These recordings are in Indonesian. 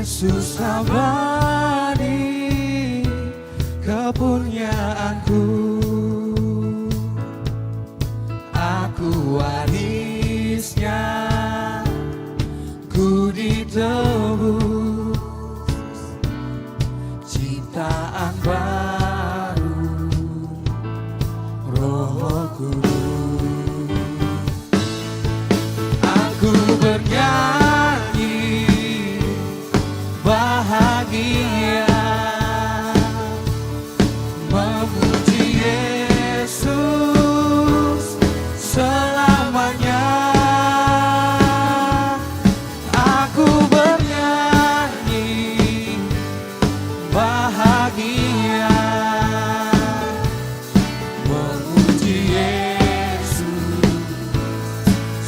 Yesus abadi kepunyaanku, aku warisnya, ku ditebus ciptaan baru Roh Kudus. Aku bernyanyi bahagia memuji Yesus selamanya. Aku bernyanyi bahagia memuji Yesus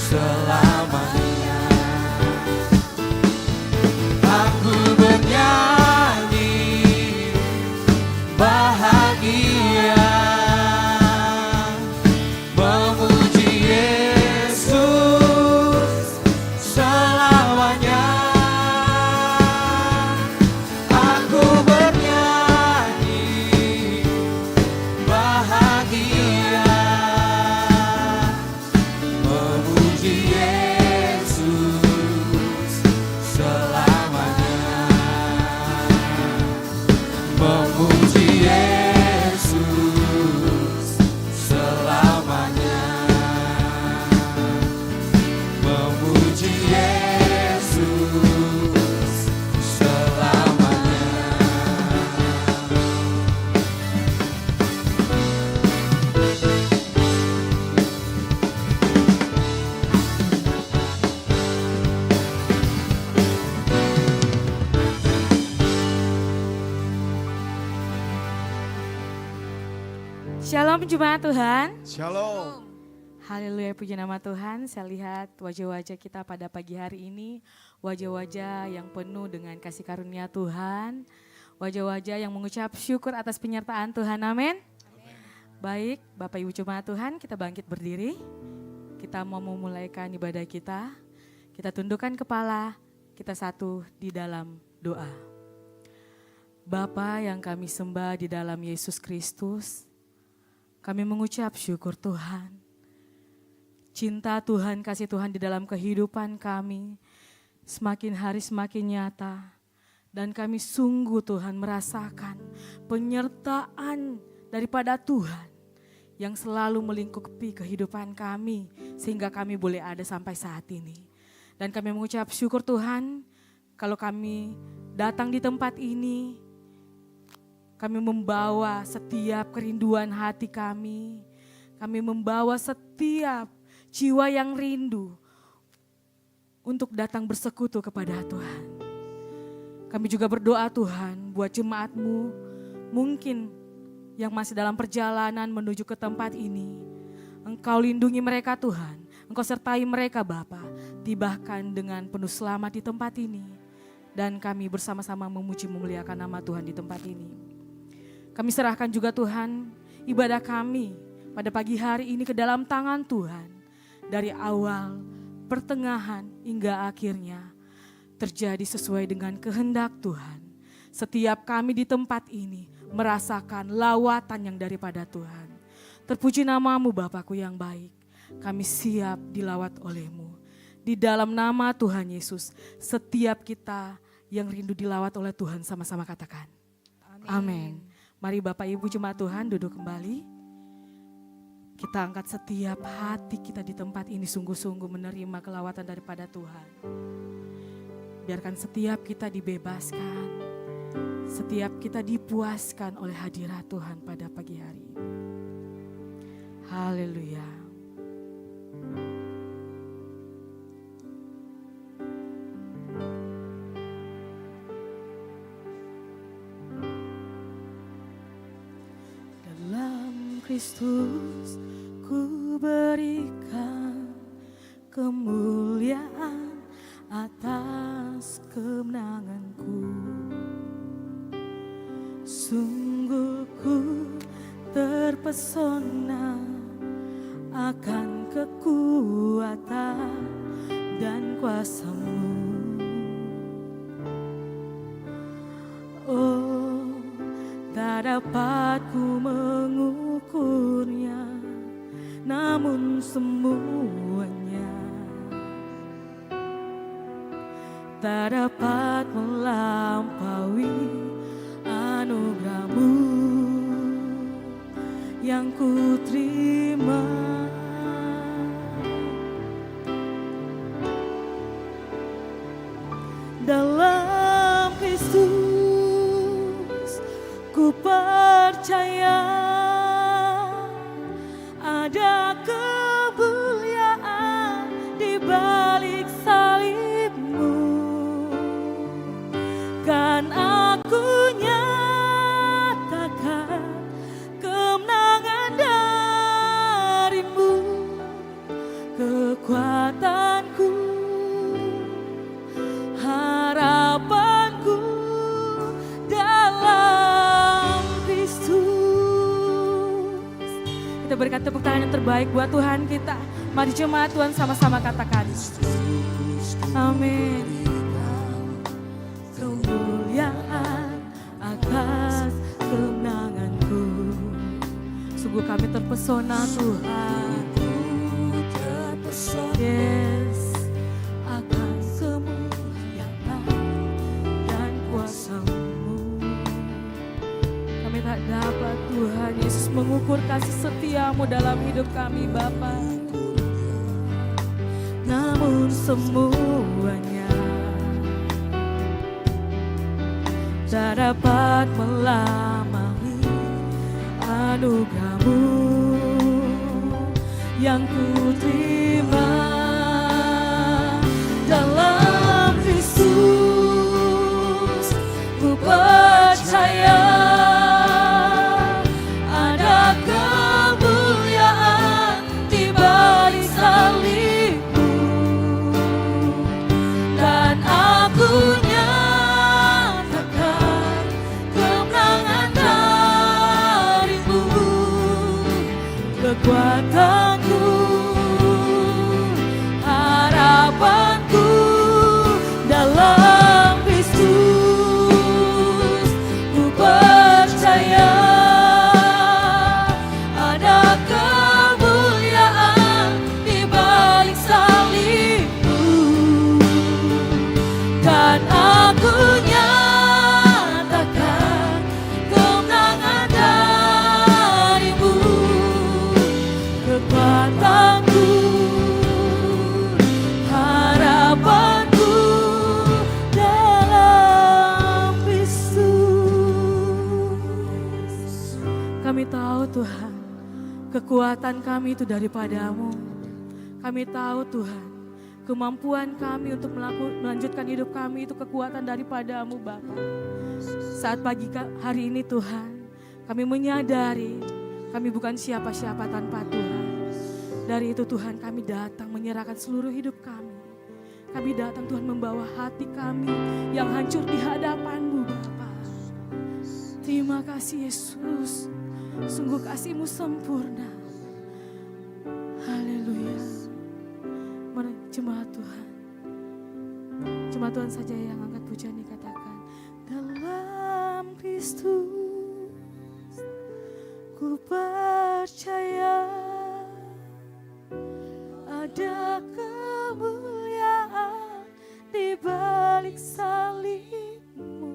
selamanya. Aku bernyanyi bahagia memuji Yesus selamanya. Aku bernyanyi bahagia memuji Yesus selamanya. Memuji Yesus selamanya. Memuji Yesus selamanya. Shalom jemaat Tuhan. Shalom. Haleluya, puji nama Tuhan. Saya lihat wajah-wajah kita pada pagi hari ini, wajah-wajah yang penuh dengan kasih karunia Tuhan, wajah-wajah yang mengucap syukur atas penyertaan Tuhan. Amin. Baik, Bapak Ibu jemaat Tuhan, kita bangkit berdiri. Kita mau memulaikan ibadah kita. Kita tundukkan kepala, kita satu di dalam doa. Bapa yang kami sembah di dalam Yesus Kristus, kami mengucap syukur Tuhan. Cinta Tuhan, kasih Tuhan di dalam kehidupan kami semakin hari semakin nyata. Dan kami sungguh Tuhan merasakan penyertaan daripada Tuhan yang selalu melingkupi kehidupan kami sehingga kami boleh ada sampai saat ini. Dan kami mengucap syukur Tuhan kalau kami datang di tempat ini, kami membawa setiap kerinduan hati kami. Kami membawa setiap jiwa yang rindu untuk datang bersekutu kepada Tuhan. Kami juga berdoa Tuhan buat jemaat-Mu mungkin yang masih dalam perjalanan menuju ke tempat ini. Engkau lindungi mereka Tuhan. Engkau sertai mereka Bapa. Tibahkan dengan penuh selamat di tempat ini. Dan kami bersama-sama memuji memuliakan nama Tuhan di tempat ini. Kami serahkan juga Tuhan ibadah kami pada pagi hari ini ke dalam tangan Tuhan. Dari awal, pertengahan hingga akhirnya terjadi sesuai dengan kehendak Tuhan. Setiap kami di tempat ini merasakan lawatan yang daripada Tuhan. Terpuji namamu Bapakku yang baik. Kami siap dilawat oleh-Mu. Di dalam nama Tuhan Yesus, setiap kita yang rindu dilawat oleh Tuhan sama-sama katakan. Amin. Mari Bapak Ibu jemaat Tuhan duduk kembali. Kita angkat setiap hati kita di tempat ini sungguh-sungguh menerima kelawatan daripada Tuhan. Biarkan setiap kita dibebaskan, setiap kita dipuaskan oleh hadirat Tuhan pada pagi hari ini. Haleluya. Kristus ku berikan kemuliaan atas kemenanganku. Sungguh ku terpesona akan kekuatan dan kuasa-Mu. Tak dapat ku mengukurnya, namun semuanya tak dapat melampaui anugerah-Mu yang ku terima. Dalam Kristus ku percaya ada kemuliaan di balik salib-Mu. Kan aku nyatakan kemenangan dari-Mu, kekuatanku, harapanku dalam Kristus. Kita berikan tepuk tangan yang terbaik buat Tuhan kita. Mari jemaat Tuhan sama-sama katakan. Amin. Kemuliaan atas kemenanganku. Sungguh kami terpesona Tuhan. Yes. Akan kemuliaan dan kuasa-Mu. Kami tak dapat Tuhan Yesus mengukur kasih setia-Mu dalam hidup kami Bapa. Namun semuanya tak dapat melamai anugerah-Mu yang ku terima. Dalam Kristus ku percaya ada kemuliaan di balik salib-Mu, dan aku nyatakan kemenangan dari-Mu, kekuatanku, harapanku dalam Kristus. Ku percaya ada kemuliaan di balik salib-Mu, dan aku nyatakan kemenangan dari-Mu, kekuatanku, harapanku dalam Kristus. Kami tahu Tuhan, kekuatan kami itu daripada-Mu. Kami tahu Tuhan, kemampuan kami untuk melanjutkan hidup kami itu kekuatan daripada-Mu Bapa. Saat pagi hari ini Tuhan, kami menyadari kami bukan siapa-siapa tanpa Tuhan. Dari itu Tuhan, kami datang menyerahkan seluruh hidup kami. Kami datang Tuhan membawa hati kami yang hancur di hadapan-Mu Bapa. Terima kasih Yesus, sungguh kasih-Mu sempurna. Haleluya. Mari jemaat Tuhan, jemaat Tuhan saja yang angkat pujian dikatakan. Dalam Kristus ku percaya ada kemuliaan di balik salib-Mu.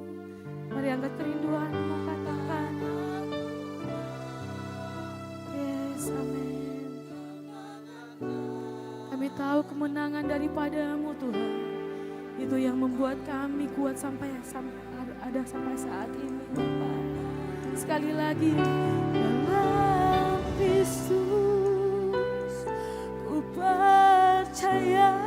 Mari angkat kerinduanmu, katakan. Yes, amin. Kami tahu kemenangan daripada-Mu Tuhan. Itu yang membuat kami kuat sampai ada sampai saat ini Bapak. Sekali lagi, dalam Kristus ku percaya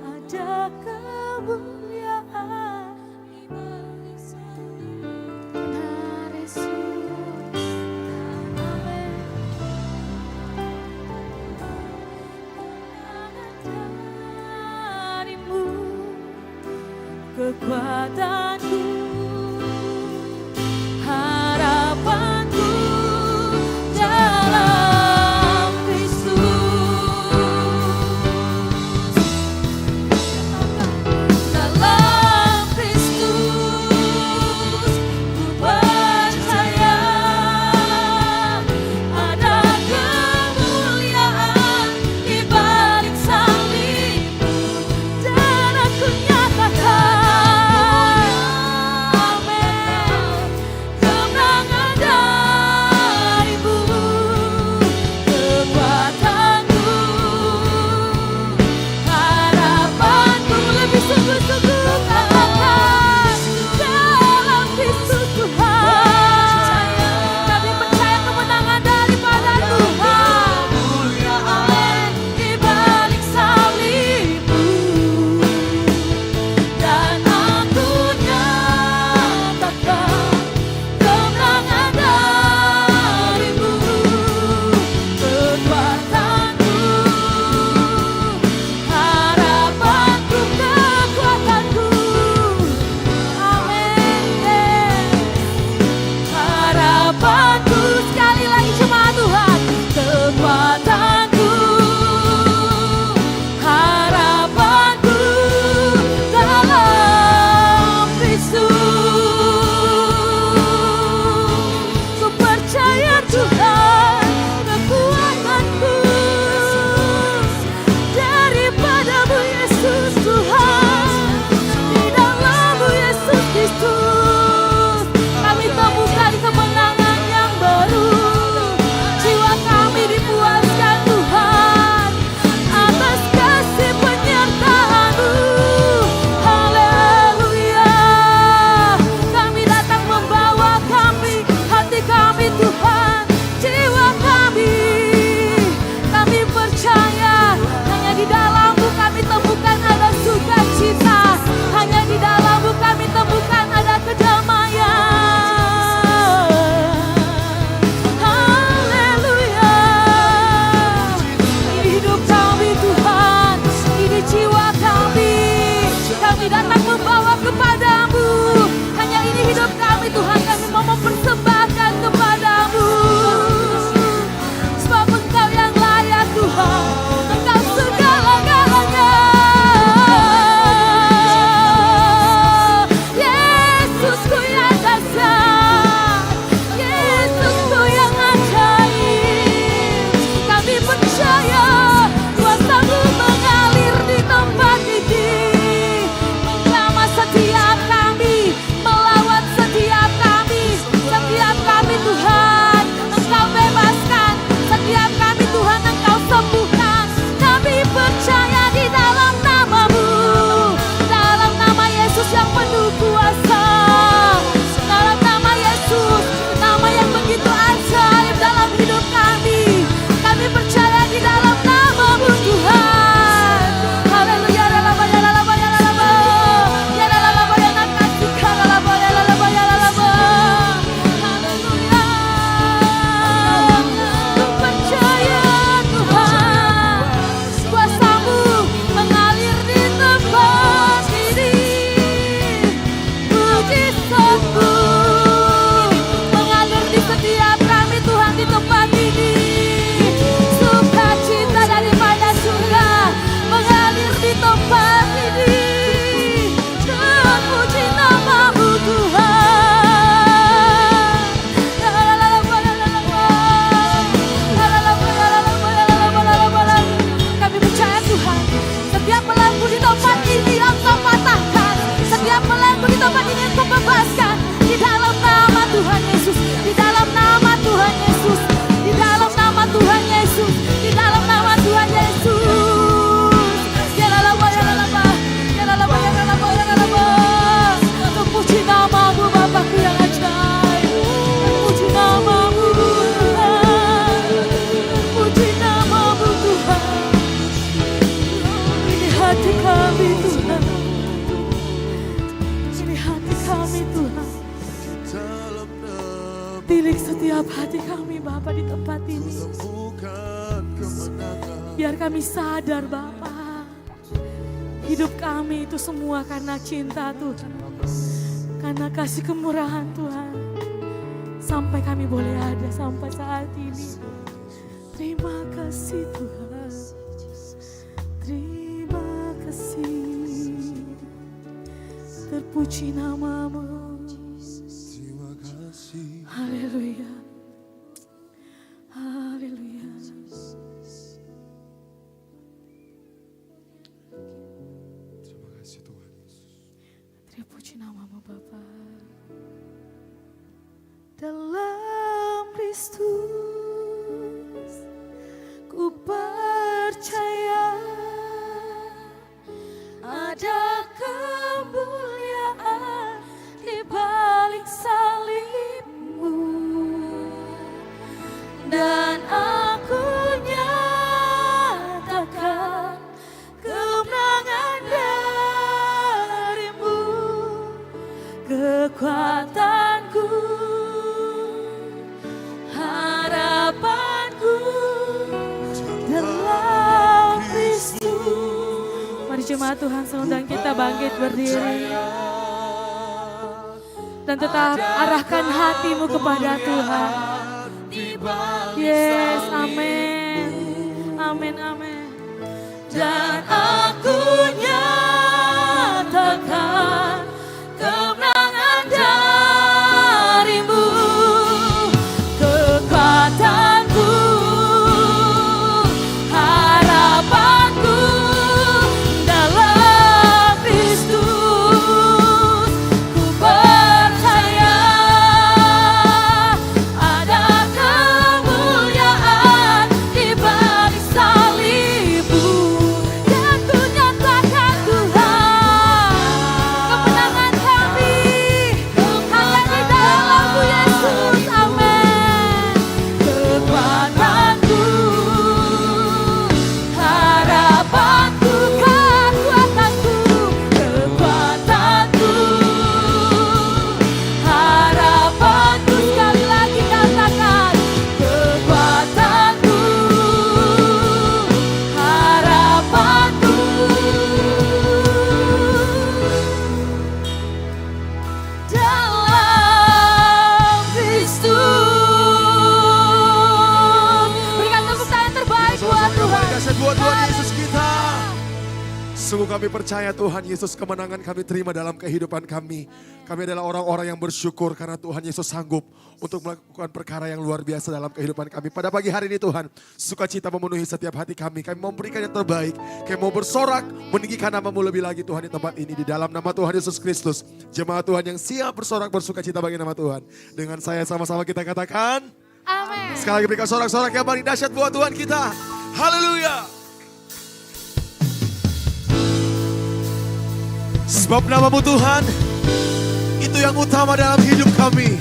ada kemuliaan di balik salib. Benar Yesus, amin. Kemenangan dari-Mu, kekuatanku, harapanku dalam Kristus. Dalam Kristus ku Ungkap hati kami Bapa di tempat ini. Biar kami sadar Bapa, hidup kami itu semua karena cinta Tuhan, karena kasih kemurahan Tuhan, sampai kami boleh ada sampai saat ini. Terima kasih Tuhan, terima kasih, terpuji nama-Mu. Terima kasih. Haleluya, haleluya. Terima kasih Tuhan Yesus. Terpuji nama-Mu Bapa. Dalam Kristus ku percaya ada kemuliaan di balik salib-Mu, dan aku nyatakan kemenangan dari-Mu, kekuatanku, harapanku dalam Kristus. Mari jemaat Tuhan seundang kita bangkit berdiri dan tetap arahkan hatimu kepada Tuhan. Yes, amin, amin, amin. Dan aku nyatakan kemenangan dari-Mu, kekuatanku, harapanku dalam Kristus. Ku percaya ada kemuliaan di balik salib-Mu, dan ku nyatakan Tuhan, kemenangan kami hanya di dalam-Mu Yesus, amin. Kekuatanku, harapanku, kekuatanku, harapanku, sekali lagi katakan, kekuatanku, harapanku dalam Kristus. Berikan tepuk tangan terbaik buat Tuhan. Dahsyat buat Tuhan Yesus kita. Sungguh kami percaya Tuhan Yesus, kemenangan kami terima dalam kehidupan kami. Kami adalah orang-orang yang bersyukur karena Tuhan Yesus sanggup untuk melakukan perkara yang luar biasa dalam kehidupan kami. Pada pagi hari ini Tuhan, sukacita memenuhi setiap hati kami. Kami mau memberikan yang terbaik. Kami mau bersorak, meninggikan nama-Mu lebih lagi Tuhan di tempat ini. Di dalam nama Tuhan Yesus Kristus. Jemaat Tuhan yang siap bersorak bersukacita bagi nama Tuhan. Dengan saya sama-sama kita katakan, Amin. sekali lagi berikan sorak-sorak yang paling dahsyat buat Tuhan kita. Haleluya. Sebab nama-Mu Tuhan, itu yang utama dalam hidup kami.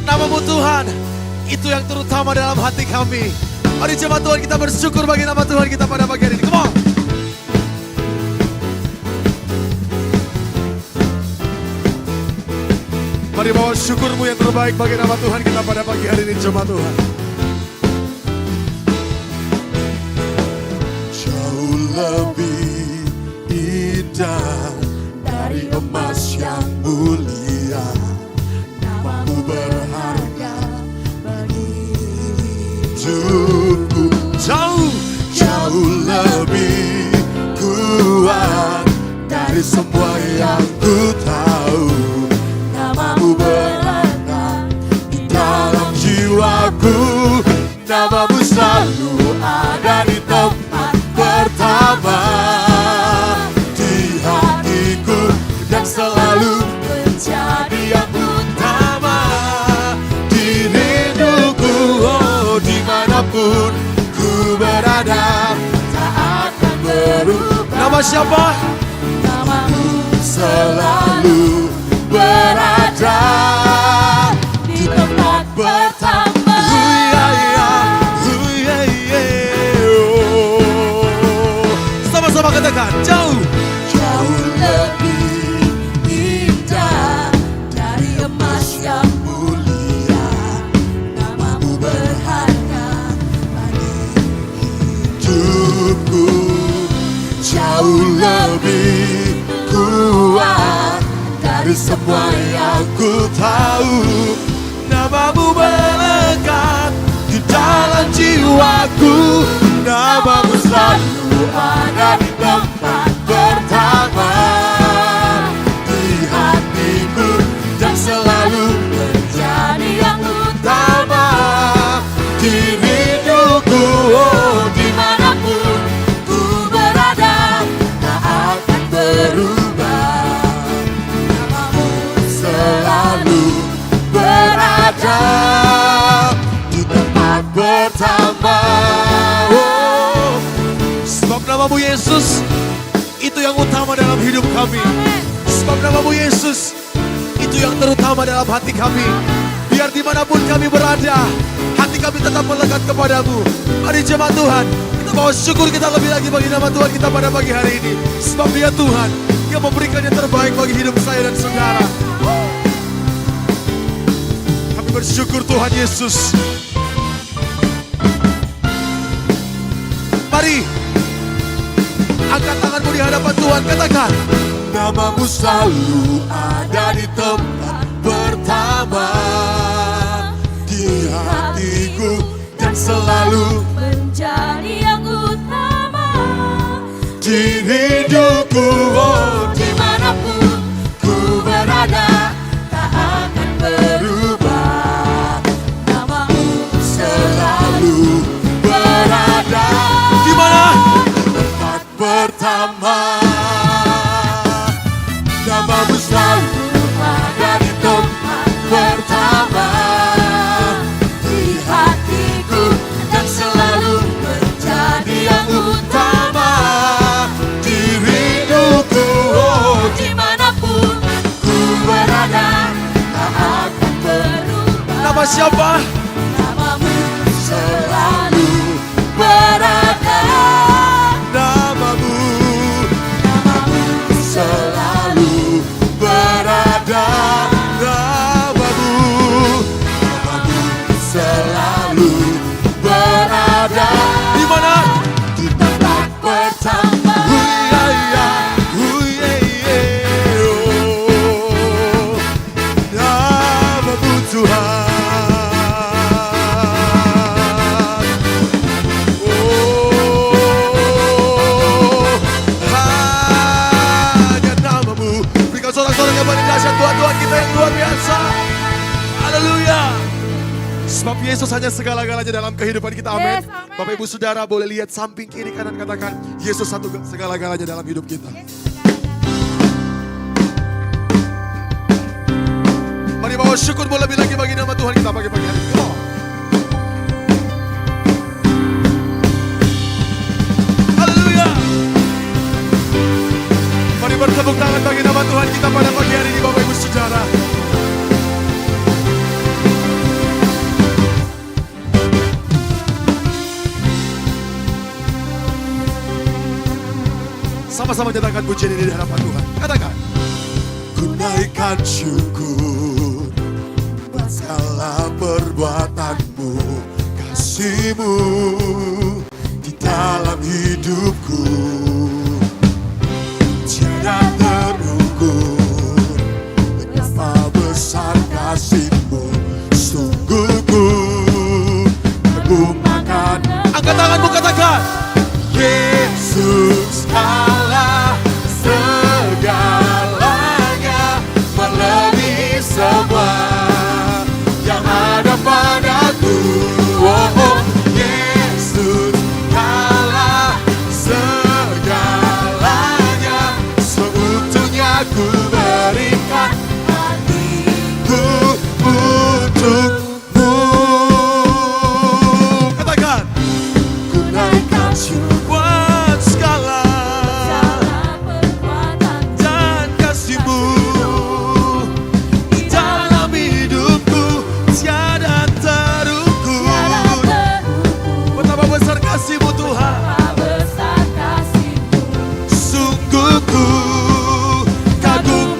Nama-Mu Tuhan, itu yang terutama dalam hati kami. Mari jemaat Tuhan kita bersyukur bagi nama Tuhan kita pada pagi hari ini. Come on. Mari bawa syukurmu yang terbaik bagi nama Tuhan kita pada pagi hari ini, jemaat Tuhan. Jauh lebih indah dari emas yang mulia, nama-Mu berharga bagi hidupku. Jauh lebih kuat dari semua yang ku tahu. Nama-Mu berharga di dalam jiwaku. Nama-Mu selalu ada di tempat pertama di hatiku, dan selalu menjadi yang utama di rinduku. Oh, dimanapun ku berada, tak akan berubah. Nama siapa? Nama-Mu selalu berada di tempat pertama. Sama-sama katakan, jauh lebih indah dari emas yang mulia, nama dari semua yang ku tahu. Namamu melekat di dalam jiwaku, namamu selalu ada di tempat pertama di hatiku, dan selalu menjadi yang utama di hidupku. Oh, dimanapun ku berada, tak akan berubah. Namamu selalu berada di tempat pertama. Oh, sebab namamu Yesus itu yang utama dalam hidup kami. Sebab namamu Yesus itu yang terutama dalam hati kami. Biar dimanapun kami berada, hati kami tetap melekat kepadamu. Mari jemaat Tuhan, kita bawa syukur kita lebih lagi bagi nama Tuhan kita pada pagi hari ini. Sebab Dia Tuhan yang memberikan yang terbaik bagi hidup saya dan saudara. Kami bersyukur Tuhan Yesus. Mari angkat tanganmu di hadapan Tuhan, katakan, namamu selalu ada di tempat pertama di hatiku, dan selalu menjadi yang utama di hidupku. Oh, dimanapun ku berada, tak akan berubah. Namamu selalu berada di mana? Tempat pertama. Namamu selalu ada di tempat pertama di hatiku, dan selalu menjadi yang utama di hidupku. Oh, dimanapun ku berada, tak akan berubah. nama siapa? Namamu selalu berada. Namamu selalu berada. Namamu selalu berada. Di mana? Di tempat pertama. Namamu Tuhan. Sorak-sorak yang paling dahsyat, Tuhan kita yang luar biasa. Haleluya. Sebab Yesus hanya segala-galanya dalam kehidupan kita. Amin. Yes, amin. Bapak Ibu Saudara boleh lihat samping kiri kanan, katakan Yesus satu segala-galanya dalam hidup kita. Mari bawa syukur lebih lagi bagi nama Tuhan kita pagi-pagi hari ini. Oh. Haleluya. Mari bertepuk tangan bagi nama Tuhan kita pada pagi hari ini, Bapak Ibu Saudara. Sama-sama nyatakan pujian ini di hadapan Tuhan. Katakan, ku naikkan syukur buat segala perbuatanmu, kasih-Mu di dalam hidupku. Tiada terukur betapa besar kasih-Mu, sungguh ku mengagumkan. Angkat tanganmu, katakan, Yesus Allah segalanya, melebihi semua yang ada padaku. Oh, Yesus Allah segalanya, seutuhnya ku berikan hatiku untukmu. Katakan, ku naikkan syukur buat segala dan kasih-Mu di dalam hidupku, tiada terukur. Betapa besar kasih-Mu Tuhan, sungguh ku kagum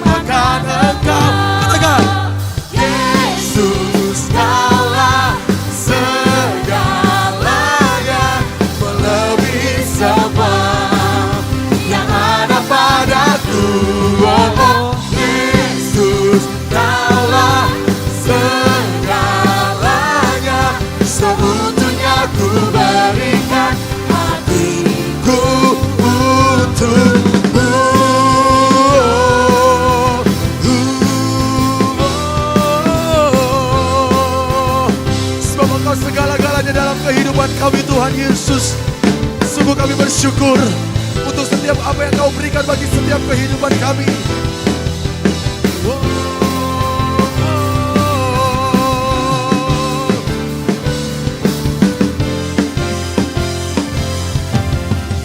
kami Tuhan Yesus. Sungguh kami bersyukur untuk setiap apa yang Kau berikan bagi setiap kehidupan kami.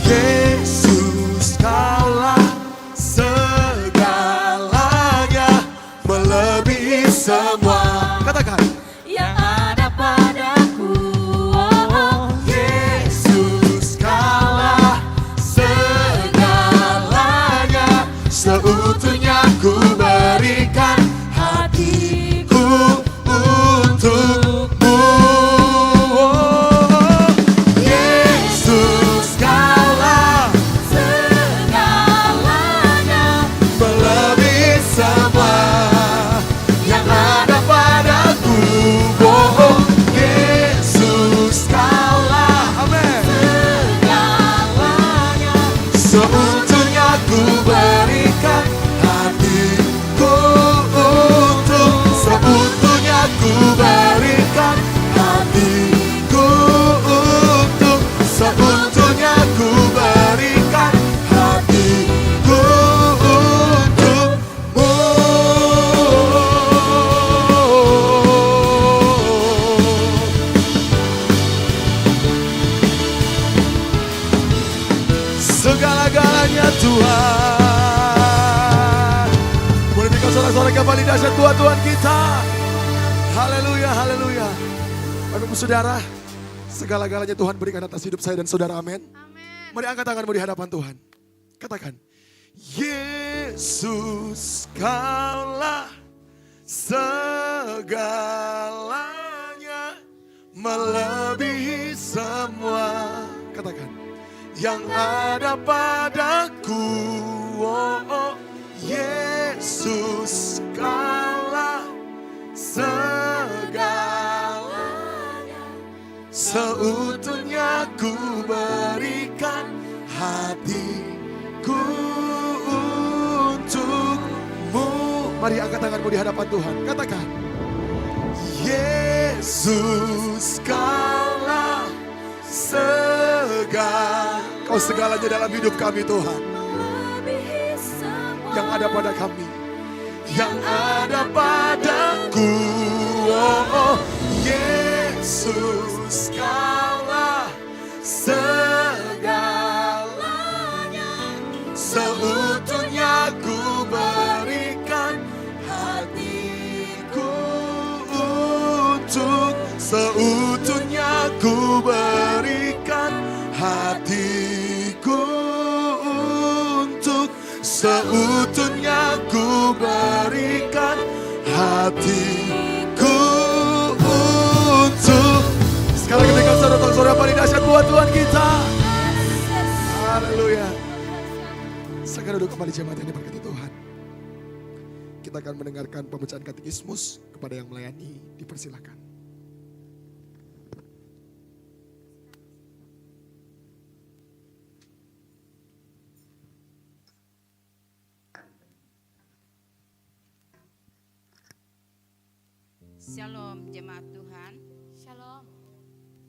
Yesus, Kaulah segalanya, melebihi semua. Katakan. Yang ada padaku. Yesus, Kaulah segalanya, seutuhnya ku berikan hatiku untukmu. Yesus, Kaulah Segalanya melebihi semua yang ada padaku. Oh, Yesus, Kaulah, amin, segalanya seutuhnya ku berikan hatiku untuk, seutuhnya ku berikan hatiku untuk, seutuhnya ku berikan hatiku untukmu. Segala-galanya Tuhan. Boleh berikan sorak-sorak kembali dahsyat buat Tuhan kita. Haleluya, haleluya. Bapak Ibu Saudara, segala-galanya Tuhan berikan atas hidup saya dan saudara, amin. Mari angkat tanganmu di hadapan Tuhan. Katakan, Yesus, Kaulah segalanya, melebihi semua. Katakan, yang ada padaku. Oh, Yesus, Kaulah segalanya, seutuhnya ku berikan hatiku untukmu. Mari angkat tanganmu di hadapan Tuhan. Katakan, Yesus, Kaulah Kau segalanya dalam hidup kami Tuhan. Yang ada pada kami, yang ada padaku. Oh, Yesus, Kaulah segalanya, seutuhnya ku berikan hatiku untuk, seutuhnya ku berikan hatiku untuk, seutuhnya ku berikan hatiku untuk. Sekali lagi berikan sorak-sorak yang paling dahsyat buat Tuhan kita. Haleluya. Sekarang duduk kembali jemaat yang diberkati Tuhan. Kita akan mendengarkan pembacaan katekismus. Kepada yang melayani dipersilakan. Shalom jemaat Tuhan. Shalom.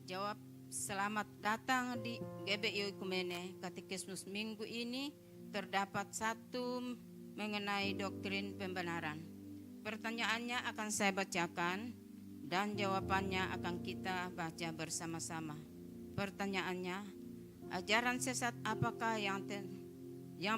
Jawab selamat datang di GBI Ekumene. Katekismus minggu ini terdapat satu mengenai doktrin pembenaran. Pertanyaannya akan saya bacakan dan jawabannya akan kita baca bersama-sama. Pertanyaannya, ajaran sesat apakah yang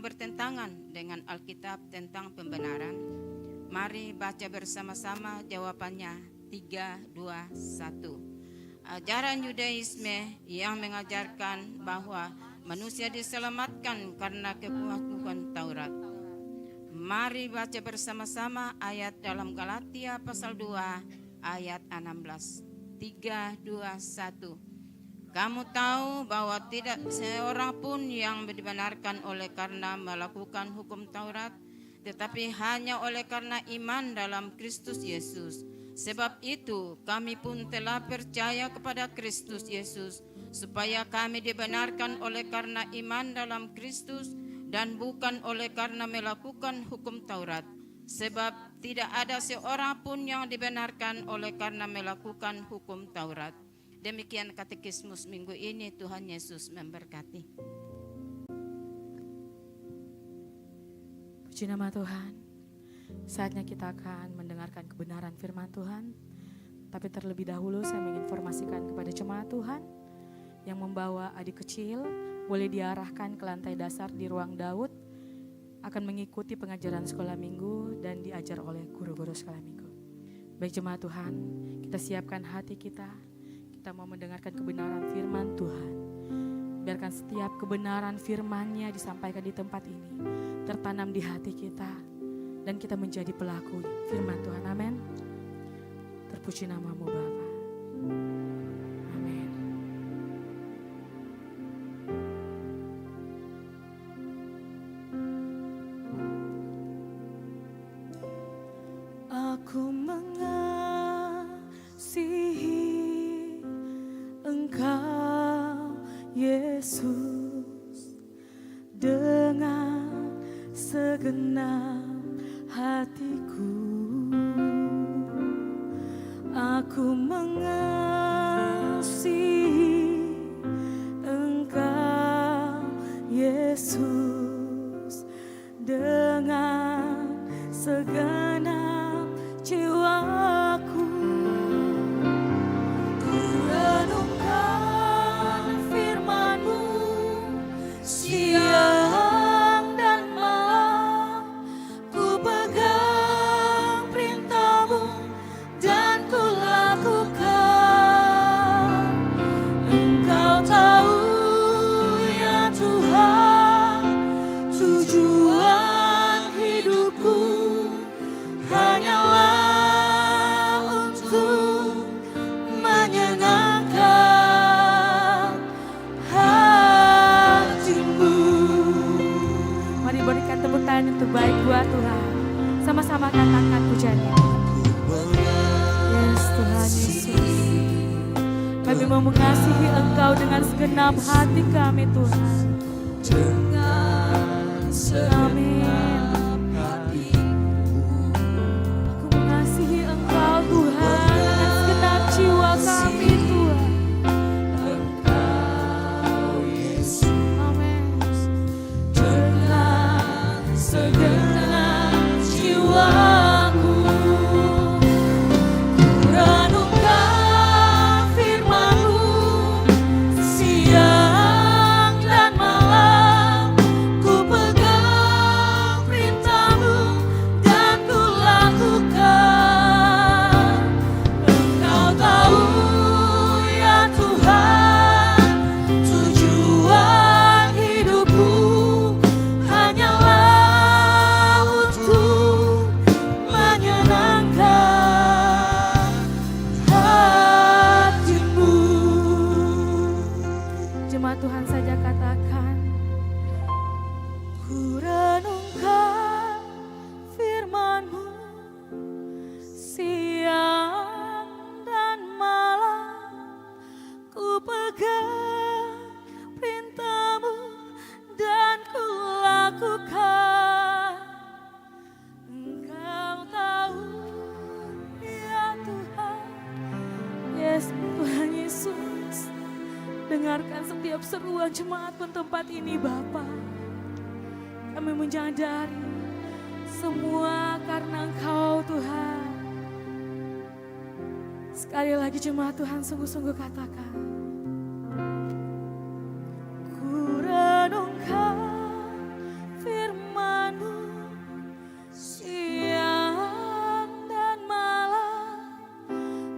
bertentangan dengan Alkitab tentang pembenaran? Mari baca bersama-sama jawabannya. 3, 2, 1. Ajaran Yudaisme yang mengajarkan bahwa manusia diselamatkan karena kebutuhan Taurat. Mari baca bersama-sama ayat dalam Galatia pasal 2 ayat 16. 3, 2, 1. Kamu tahu bahwa tidak seorang pun yang dibenarkan oleh karena melakukan hukum Taurat, tetapi hanya oleh karena iman dalam Kristus Yesus. Sebab itu kami pun telah percaya kepada Kristus Yesus, supaya kami dibenarkan oleh karena iman dalam Kristus dan bukan oleh karena melakukan hukum Taurat. Sebab tidak ada seorang pun yang dibenarkan oleh karena melakukan hukum Taurat. Demikian katekismus minggu ini. Tuhan Yesus memberkati. Puji nama Tuhan. Saatnya kita akan mendengarkan kebenaran firman Tuhan. Tapi terlebih dahulu saya menginformasikan kepada jemaat Tuhan yang membawa adik kecil boleh diarahkan ke lantai dasar di ruang Daud, akan mengikuti pengajaran sekolah minggu dan diajar oleh guru-guru sekolah minggu. Baik jemaat Tuhan, kita siapkan hati kita mau mendengarkan kebenaran firman Tuhan. Biarkan setiap kebenaran firman-Nya disampaikan di tempat ini tertanam di hati kita dan kita menjadi pelaku firman Tuhan. Amin. Terpuji nama-Mu Bapa. Amin. Aku mengasihi Engkau Yesus dengan segenap hatiku. Aku mengasihi Engkau Yesus dengan segenap jiwaku. Ku renungkan firman-Mu siang dan malam, ku pegang perintah-Mu dan ku lakukan. Engkau tahu ya Tuhan, tujuan hidupku hanyalah untuk menyenangkan hati-Mu. Mari berikan tepuk tangan untuk baik buat Tuhan. Sama-sama katakan pujiannya. Yes Tuhan Yesus, kami mau mengasihi Engkau dengan segenap hati kami Tuhan. Amin. Aku mengasihi Engkau Tuhan dengan segenap jiwa kami Tuhan. Amin. Dengan segenap jiwaku, ku renungkan firman-Mu siang dan malam, ku pegang perintah-Mu dan ku lakukan. Engkau tahu ya Tuhan, tujuan hidupku hanyalah untuk menyenangkan hati-Mu. Jemaat Tuhan saja katakan, ku renungkan firman-Mu siang dan malam, ku pegang perintah-Mu dan ku lakukan. Engkau tahu ya Tuhan. Yes Tuhan Yesus, dengarkan setiap seruan jemaat pun tempat ini Bapa. Kami menyadari semua karena Engkau Tuhan. Sekali lagi jemaat Tuhan sungguh-sungguh katakan, ku renungkan firman-Mu siang dan malam,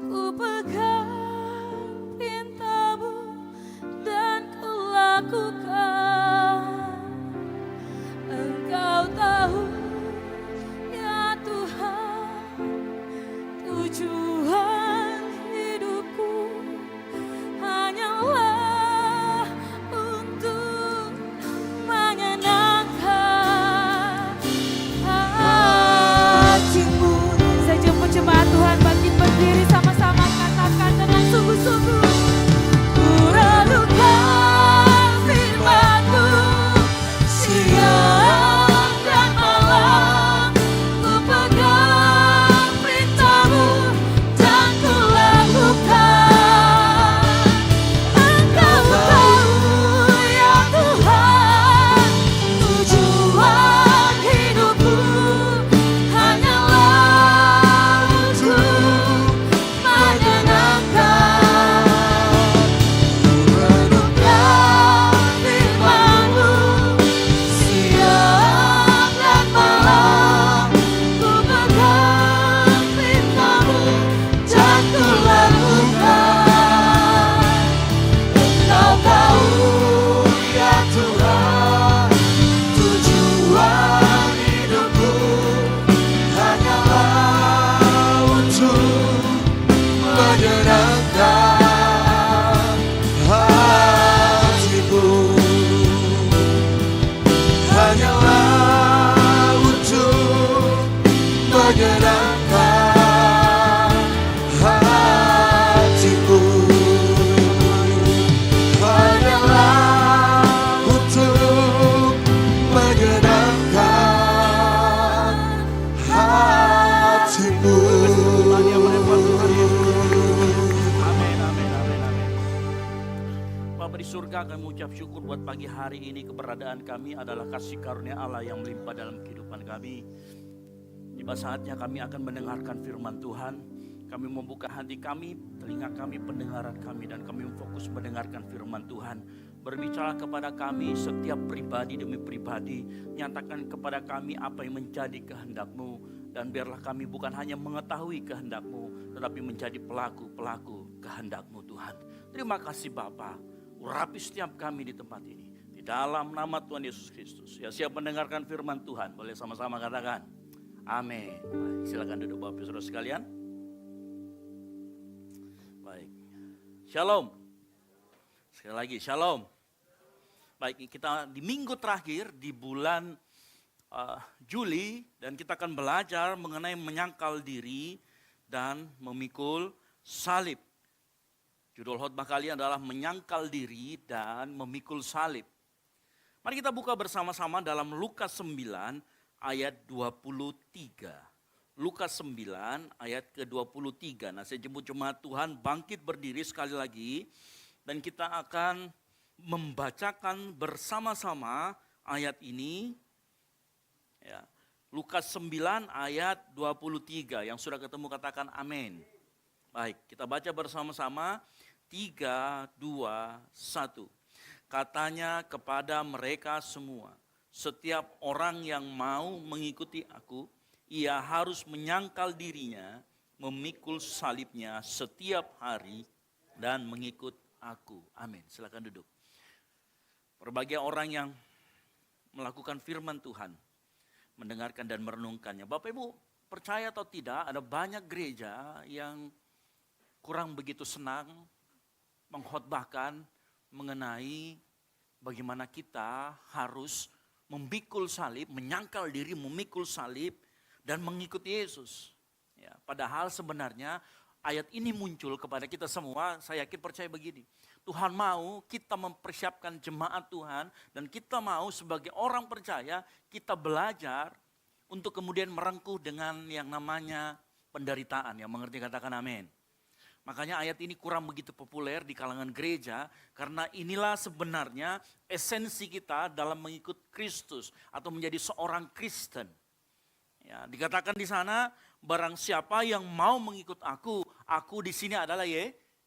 ku pegang perintah-Mu dan ku lakukan. Engkau tahu ya Tuhan, tujuan hidupku menyenangkan hatimu. Hanyalah untuk menyenangkan hatimu. Amin, amin, amin, amin. Bapa di surga, kami mengucap syukur buat pagi hari ini. Keberadaan kami adalah kasih karunia Allah yang melimpah dalam kehidupan kami. Tiba saatnya kami akan mendengarkan firman Tuhan. Kami membuka hati kami, telinga kami, pendengaran kami, dan kami fokus mendengarkan firman Tuhan. Berbicara kepada kami setiap pribadi demi pribadi. Nyatakan kepada kami apa yang menjadi kehendak-Mu. Dan biarlah kami bukan hanya mengetahui kehendak-Mu, tetapi menjadi pelaku-pelaku kehendak-Mu Tuhan. Terima kasih Bapa. Urapi setiap kami di tempat ini. Di dalam nama Tuhan Yesus Kristus. Ya, siap mendengarkan firman Tuhan. Boleh sama-sama katakan. Amin. Baik, silakan duduk Bapak Saudara sekalian. Baik. Shalom. Sekali lagi, shalom. Baik, kita di minggu terakhir di bulan Juli dan kita akan belajar mengenai menyangkal diri dan memikul salib. Judul khotbah kali adalah menyangkal diri dan memikul salib. Mari kita buka bersama-sama dalam Lukas 9 ayat 23. Lukas 9 ayat ke-23. Nah, saya jemput jemaat Tuhan bangkit berdiri sekali lagi. Dan kita akan membacakan bersama-sama ayat ini. Ya, Lukas 9 ayat 23. Yang sudah ketemu katakan amin. Baik, kita baca bersama-sama. 3, 2, 1. Katanya kepada mereka semua, setiap orang yang mau mengikuti aku, ia harus menyangkal dirinya, memikul salibnya setiap hari, dan mengikut aku. Amin. Silakan duduk. Berbagai orang yang melakukan firman Tuhan, mendengarkan dan merenungkannya. Bapak Ibu, percaya atau tidak, ada banyak gereja yang kurang begitu senang mengkhotbahkan mengenai bagaimana kita harus memikul salib, menyangkal diri, memikul salib, dan mengikuti Yesus. Ya, padahal sebenarnya ayat ini muncul kepada kita semua, saya yakin percaya begini. Tuhan mau kita mempersiapkan jemaat Tuhan, dan kita mau sebagai orang percaya, kita belajar untuk kemudian merengkuh dengan yang namanya penderitaan. Yang mengerti katakan amin. Makanya ayat ini kurang begitu populer di kalangan gereja karena inilah sebenarnya esensi kita dalam mengikut Kristus atau menjadi seorang Kristen. Ya, dikatakan di sana barang siapa yang mau mengikut aku di sini adalah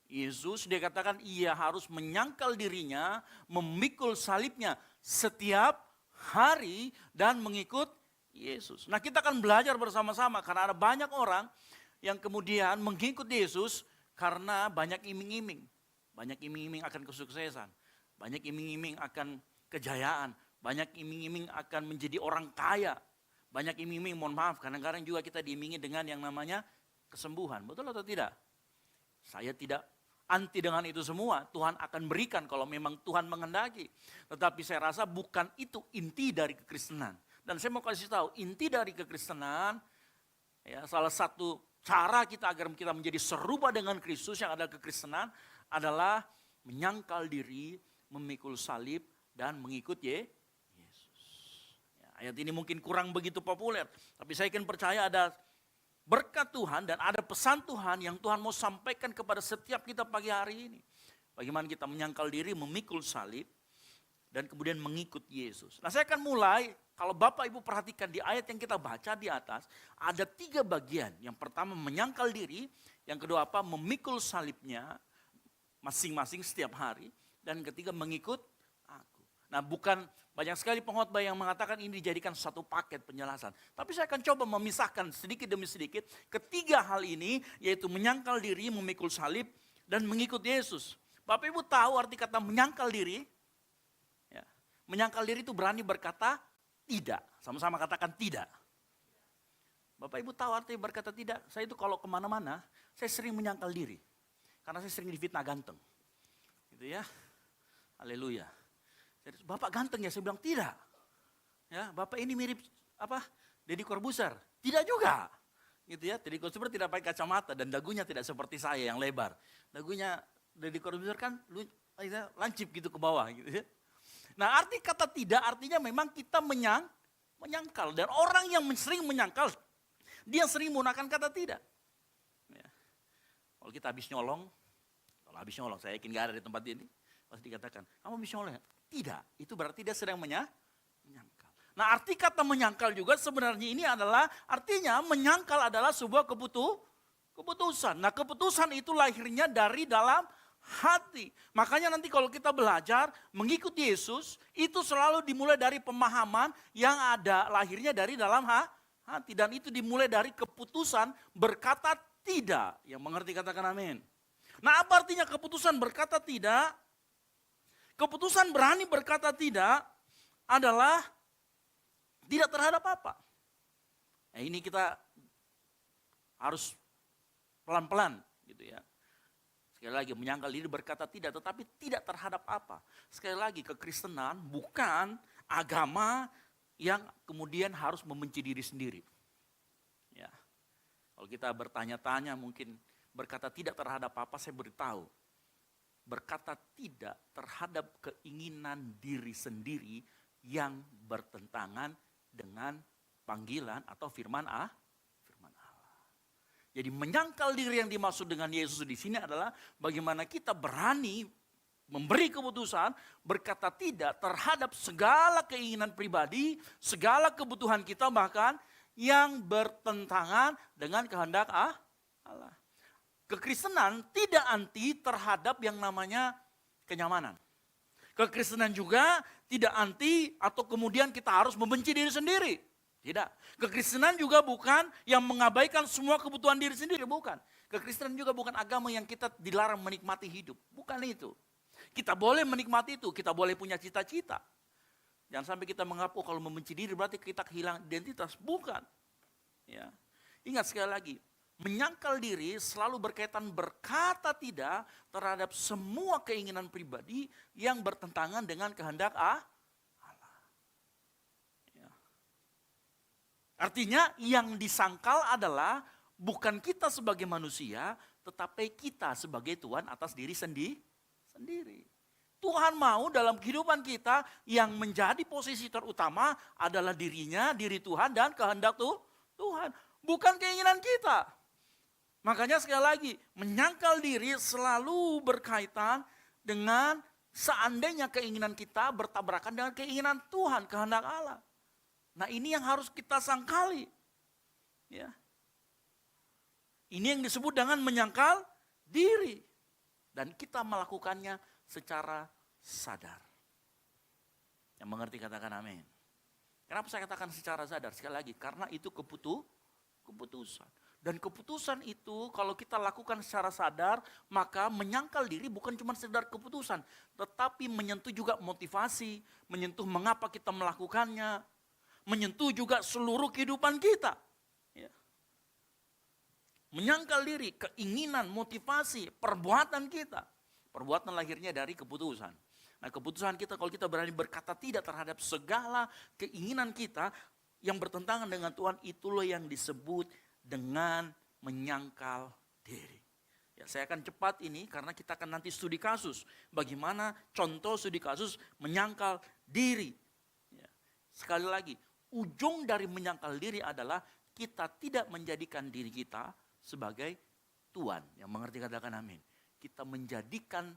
Yesus. Dia katakan ia harus menyangkal dirinya, memikul salibnya setiap hari dan mengikut Yesus. Nah, kita akan belajar bersama-sama karena ada banyak orang yang kemudian mengikut Yesus karena banyak iming-iming. Banyak iming-iming akan kesuksesan. Banyak iming-iming akan kejayaan. Banyak iming-iming akan menjadi orang kaya. Banyak iming-iming, mohon maaf, kadang-kadang juga kita diimingi dengan yang namanya kesembuhan. Betul atau tidak? Saya tidak anti dengan itu semua. Tuhan akan berikan kalau memang Tuhan menghendaki. Tetapi saya rasa bukan itu inti dari kekristenan. Dan saya mau kasih tahu, inti dari kekristenan, ya, salah satu cara kita agar kita menjadi serupa dengan Kristus yang ada kekristenan adalah menyangkal diri, memikul salib, dan mengikut Yesus. Ya, ayat ini mungkin kurang begitu populer, tapi saya yakin percaya ada berkat Tuhan dan ada pesan Tuhan yang Tuhan mau sampaikan kepada setiap kita pagi hari ini. Bagaimana kita menyangkal diri, memikul salib, dan kemudian mengikut Yesus. Nah, saya akan mulai. Kalau Bapak Ibu perhatikan di ayat yang kita baca di atas, ada 3 bagian. Yang pertama menyangkal diri, yang kedua apa? Memikul salibnya masing-masing setiap hari. Dan ketiga mengikut aku. Nah, bukan banyak sekali pengkhotbah yang mengatakan ini dijadikan satu paket penjelasan. Tapi saya akan coba memisahkan sedikit demi sedikit ketiga hal ini, yaitu menyangkal diri, memikul salib, dan mengikut Yesus. Bapak Ibu tahu arti kata menyangkal diri? Ya. Menyangkal diri itu berani berkata tidak, sama-sama katakan tidak. Bapak Ibu tahu arti berkata tidak? Saya itu kalau kemana-mana, saya sering menyangkal diri. Karena saya sering difitnah ganteng. Gitu ya, haleluya. Bapak ganteng ya, saya bilang tidak. Ya, Bapak ini mirip apa? Deddy Corbuzier. Tidak juga. gitu ya. Deddy Corbuzier tidak pakai kacamata dan dagunya tidak seperti saya yang lebar. Dagunya Deddy Corbuzier kan lancip gitu ke bawah gitu ya. Nah, arti kata tidak artinya memang kita menyangkal. Dan orang yang sering menyangkal, dia sering menggunakan kata tidak. Ya. Kalau kita habis nyolong, saya yakin gak ada di tempat ini, pasti dikatakan, kamu habis nyolong? Tidak, itu berarti dia sedang menyangkal. Nah, arti kata menyangkal juga sebenarnya ini adalah, artinya menyangkal adalah sebuah keputusan. Nah, keputusan itu lahirnya dari dalam hati. Makanya nanti kalau kita belajar mengikuti Yesus, itu selalu dimulai dari pemahaman yang ada lahirnya dari dalam hati. Dan itu dimulai dari keputusan berkata tidak. Yang mengerti katakan amin. Nah, apa artinya keputusan berkata tidak? Keputusan berani berkata tidak adalah tidak terhadap apa. Nah, ini kita harus pelan-pelan gitu ya. Sekali lagi menyangkal diri berkata tidak, tetapi tidak terhadap apa. Sekali lagi kekristenan bukan agama yang kemudian harus membenci diri sendiri. Ya. Kalau kita bertanya-tanya mungkin berkata tidak terhadap apa, saya beritahu. Berkata tidak terhadap keinginan diri sendiri yang bertentangan dengan panggilan atau firman Allah. Jadi menyangkal diri yang dimaksud dengan Yesus di sini adalah bagaimana kita berani memberi keputusan berkata tidak terhadap segala keinginan pribadi, segala kebutuhan kita bahkan yang bertentangan dengan kehendak Allah. Kekristenan tidak anti terhadap yang namanya kenyamanan. Kekristenan juga tidak anti atau kemudian kita harus membenci diri sendiri. Tidak. Kekristenan juga bukan yang mengabaikan semua kebutuhan diri sendiri, bukan. Kekristenan juga bukan agama yang kita dilarang menikmati hidup. Bukan itu. Kita boleh menikmati itu, kita boleh punya cita-cita. Jangan sampai kita mengaku kalau membenci diri berarti kita kehilangan identitas. Bukan. Ya. Ingat sekali lagi, menyangkal diri selalu berkaitan berkata tidak terhadap semua keinginan pribadi yang bertentangan dengan kehendak Allah. Ya. Artinya yang disangkal adalah bukan kita sebagai manusia, tetapi kita sebagai Tuhan atas diri sendiri. Tuhan mau dalam kehidupan kita yang menjadi posisi terutama adalah dirinya, diri Tuhan dan kehendak Tuhan. Bukan keinginan kita. Makanya sekali lagi, menyangkal diri selalu berkaitan dengan seandainya keinginan kita bertabrakan dengan keinginan Tuhan, kehendak Allah. Nah ini yang harus kita sangkali. Ya. Ini yang disebut dengan menyangkal diri. Dan kita melakukannya secara sadar. Yang mengerti katakan amin. Kenapa saya katakan secara sadar? Sekali lagi, karena itu keputusan. Dan keputusan itu kalau kita lakukan secara sadar, maka menyangkal diri bukan cuma sekedar keputusan, tetapi menyentuh juga motivasi, menyentuh mengapa kita melakukannya, menyentuh juga seluruh kehidupan kita. Ya. Menyangkal diri, keinginan, motivasi, perbuatan kita. Perbuatan lahirnya dari keputusan. Nah keputusan kita kalau kita berani berkata tidak terhadap segala keinginan kita yang bertentangan dengan Tuhan, itulah yang disebut dengan menyangkal diri. Ya, saya akan cepat ini karena kita akan nanti studi kasus. Bagaimana contoh studi kasus menyangkal diri. Ya. Sekali lagi, ujung dari menyangkal diri adalah kita tidak menjadikan diri kita sebagai Tuhan. Yang mengerti katakan amin. Kita menjadikan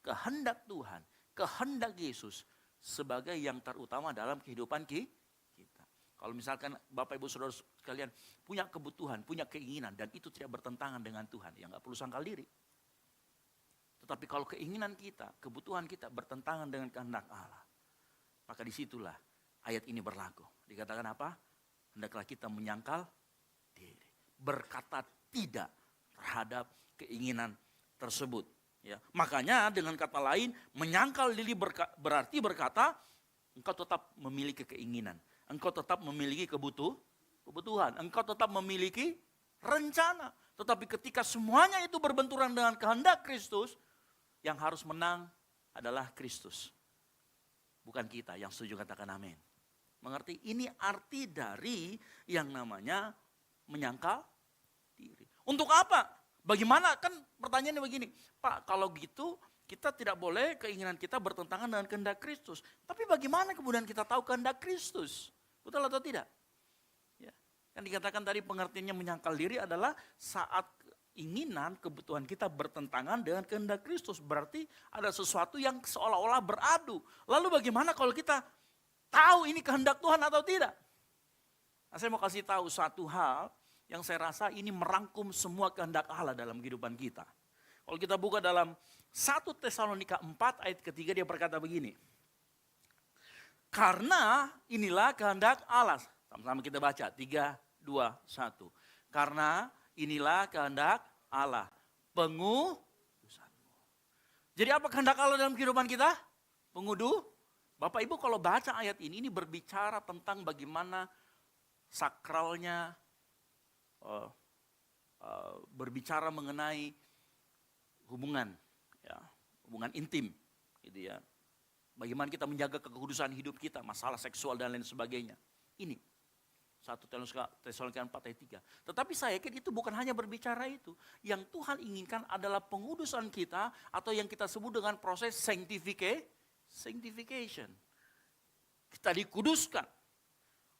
kehendak Tuhan, kehendak Yesus sebagai yang terutama dalam kehidupan kita. Kalau misalkan Bapak Ibu Saudara sekalian punya kebutuhan, punya keinginan dan itu tidak bertentangan dengan Tuhan, ya nggak perlu sangkal diri. Tetapi kalau keinginan kita, kebutuhan kita bertentangan dengan kehendak Allah, maka disitulah ayat ini berlaku. Dikatakan apa? Hendaklah kita menyangkal diri, berkata tidak terhadap keinginan tersebut. Ya. Makanya dengan kata lain, menyangkal diri berarti berkata, engkau tetap memiliki keinginan. Engkau tetap memiliki kebutuhan. Engkau tetap memiliki rencana. Tetapi ketika semuanya itu berbenturan dengan kehendak Kristus, yang harus menang adalah Kristus. Bukan kita, yang setuju katakan amin. Mengerti? Ini arti dari yang namanya menyangkal Untuk apa? Bagaimana? Kan pertanyaannya begini, Pak, kalau gitu kita tidak boleh keinginan kita bertentangan dengan kehendak Kristus. Tapi bagaimana kemudian kita tahu kehendak Kristus? Betul atau tidak? Ya. Kan dikatakan tadi pengertiannya menyangkal diri adalah saat keinginan, kebutuhan kita bertentangan dengan kehendak Kristus. Berarti ada sesuatu yang seolah-olah beradu. Lalu bagaimana kalau kita tahu ini kehendak Tuhan atau tidak? Nah, saya mau kasih tahu satu hal yang saya rasa ini merangkum semua kehendak Allah dalam kehidupan kita. Kalau kita buka dalam 1 Tesalonika 4 ayat ketiga dia berkata begini. Karena inilah kehendak Allah. Sama-sama kita baca 3, 2, 1. Karena inilah kehendak Allah. Pengudusanmu. Jadi apa kehendak Allah dalam kehidupan kita? Bapak Ibu kalau baca ayat ini berbicara tentang bagaimana sakralnya, berbicara mengenai hubungan, ya, hubungan intim, gitu ya. Bagaimana kita menjaga kekudusan hidup kita, masalah seksual dan lain sebagainya. Ini 1 Tesalonika 4 ayat 3. Tetapi saya yakin itu bukan hanya berbicara itu. Yang Tuhan inginkan adalah pengudusan kita atau yang kita sebut dengan proses sanctification. Kita dikuduskan.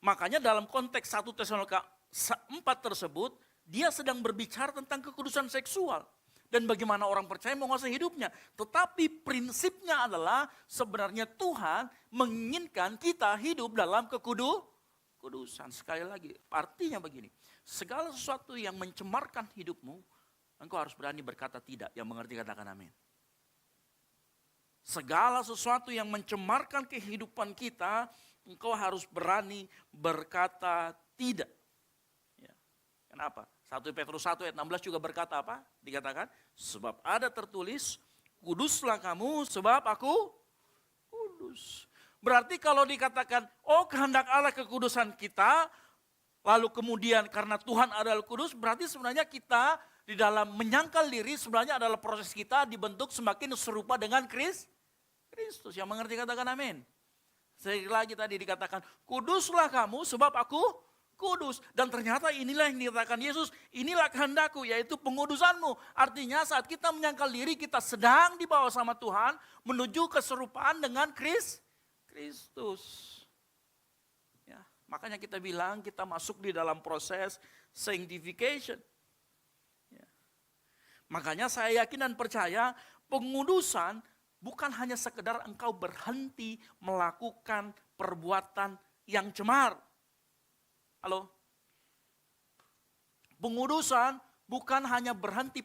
Makanya dalam konteks 1 Tesalonika 4 tersebut, dia sedang berbicara tentang kekudusan seksual. Dan bagaimana orang percaya menguasai hidupnya. Tetapi prinsipnya adalah sebenarnya Tuhan menginginkan kita hidup dalam kekudusan. Sekali lagi, artinya begini. Segala sesuatu yang mencemarkan hidupmu, engkau harus berani berkata tidak. Yang mengerti katakan amin. Segala sesuatu yang mencemarkan kehidupan kita, engkau harus berani berkata tidak. Ya. Kenapa? 1 Petrus 1 ayat 16 juga berkata apa? Dikatakan, sebab ada tertulis, kuduslah kamu sebab aku kudus. Berarti kalau dikatakan, oh kehendak Allah kekudusan kita, lalu kemudian karena Tuhan adalah kudus, berarti sebenarnya kita di dalam menyangkal diri sebenarnya adalah proses kita dibentuk semakin serupa dengan Kristus. Yang mengerti katakan amin. Sekali lagi tadi dikatakan, kuduslah kamu sebab aku kudus. Dan ternyata inilah yang dikatakan Yesus, inilah kehendakku yaitu pengudusanmu. Artinya saat kita menyangkal diri kita sedang dibawa sama Tuhan menuju keserupaan dengan Kristus. Ya, makanya kita bilang kita masuk di dalam proses sanctification. Ya. Makanya saya yakin dan percaya pengudusan bukan hanya sekedar engkau berhenti melakukan perbuatan yang cemar. Halo? Pengudusan bukan hanya berhenti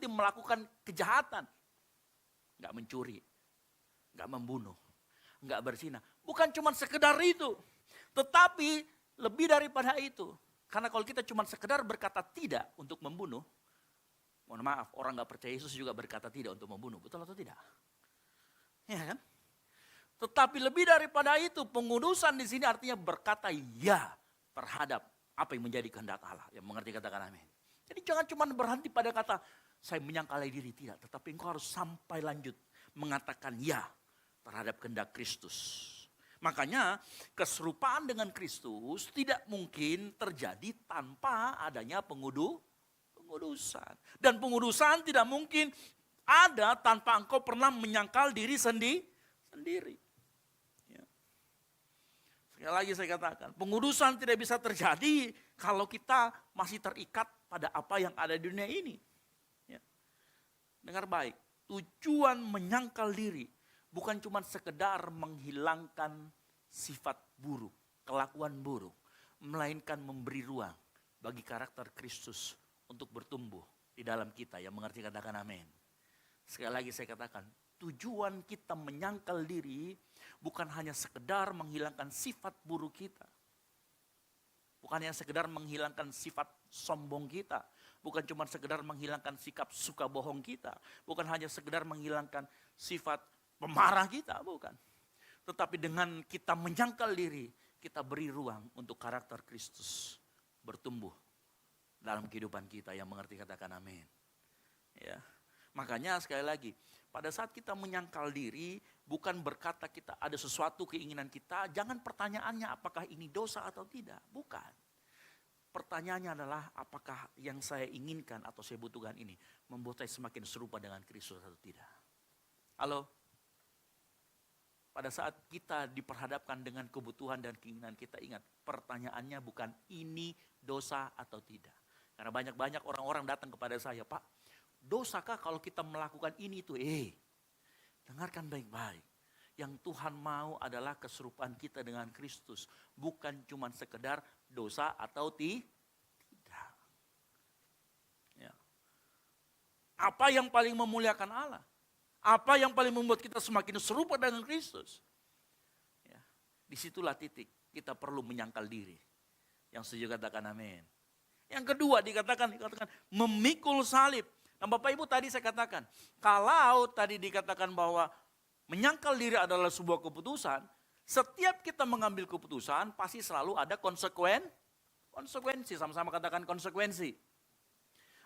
melakukan kejahatan. Enggak mencuri, enggak membunuh, enggak berzina. Bukan cuma sekedar itu. Tetapi lebih daripada itu. Karena kalau kita cuma sekedar berkata tidak untuk membunuh, mohon maaf, orang enggak percaya Yesus juga berkata tidak untuk membunuh. Betul atau tidak? Ya kan? Tetapi lebih daripada itu, pengudusan di sini artinya berkata ya terhadap apa yang menjadi kehendak Allah. Yang mengerti katakan amin. Jadi jangan cuma berhenti pada kata saya menyangkali diri, tidak. Tetapi engkau harus sampai lanjut mengatakan ya terhadap kehendak Kristus. Makanya keserupaan dengan Kristus tidak mungkin terjadi tanpa adanya pengudusan. Dan pengudusan tidak mungkin ada tanpa engkau pernah menyangkal diri sendiri. Ya. Sekali lagi saya katakan, pengudusan tidak bisa terjadi kalau kita masih terikat pada apa yang ada di dunia ini. Ya. Dengar baik, tujuan menyangkal diri bukan cuma sekedar menghilangkan sifat buruk, kelakuan buruk, melainkan memberi ruang bagi karakter Kristus untuk bertumbuh di dalam kita. Yang mengerti katakan amin. Sekali lagi saya katakan, tujuan kita menyangkal diri bukan hanya sekedar menghilangkan sifat buruk kita. Bukan hanya sekedar menghilangkan sifat sombong kita. Bukan cuma sekedar menghilangkan sikap suka bohong kita. Bukan hanya sekedar menghilangkan sifat pemarah kita, bukan. Tetapi dengan kita menyangkal diri, kita beri ruang untuk karakter Kristus bertumbuh dalam kehidupan kita. Yang mengerti katakan amin. Ya. Makanya sekali lagi, pada saat kita menyangkal diri, bukan berkata kita ada sesuatu keinginan kita, jangan pertanyaannya apakah ini dosa atau tidak, bukan. pertanyaannya adalah apakah yang saya inginkan atau saya butuhkan ini membuat saya semakin serupa dengan Kristus atau tidak. Halo? Pada saat kita diperhadapkan dengan kebutuhan dan keinginan kita, ingat pertanyaannya bukan ini dosa atau tidak. Karena banyak-banyak orang-orang datang kepada saya, Pak, dosakah kalau kita melakukan ini itu? Dengarkan baik-baik. Yang Tuhan mau adalah keserupaan kita dengan Kristus. Bukan cuma sekedar dosa atau tidak. Ya. Apa yang paling memuliakan Allah? Apa yang paling membuat kita semakin serupa dengan Kristus? Ya. Disitulah titik kita perlu menyangkal diri. Yang setuju katakan amin. Yang kedua dikatakan memikul salib. Nah Bapak Ibu tadi saya katakan, kalau tadi dikatakan bahwa menyangkal diri adalah sebuah keputusan, setiap kita mengambil keputusan pasti selalu ada konsekuensi. Sama-sama katakan konsekuensi.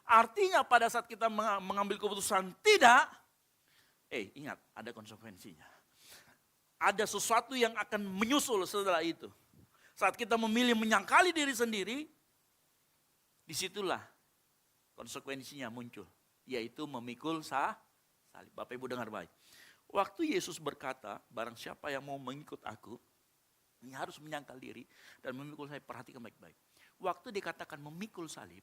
Artinya pada saat kita mengambil keputusan tidak, ingat ada konsekuensinya. Ada sesuatu yang akan menyusul setelah itu. Saat kita memilih menyangkali diri sendiri, disitulah konsekuensinya muncul. Yaitu memikul salib. Bapak Ibu dengar baik. Waktu Yesus berkata, barang siapa yang mau mengikut aku, ini harus menyangkal diri dan memikul salib. Perhatikan baik-baik. Waktu dikatakan memikul salib,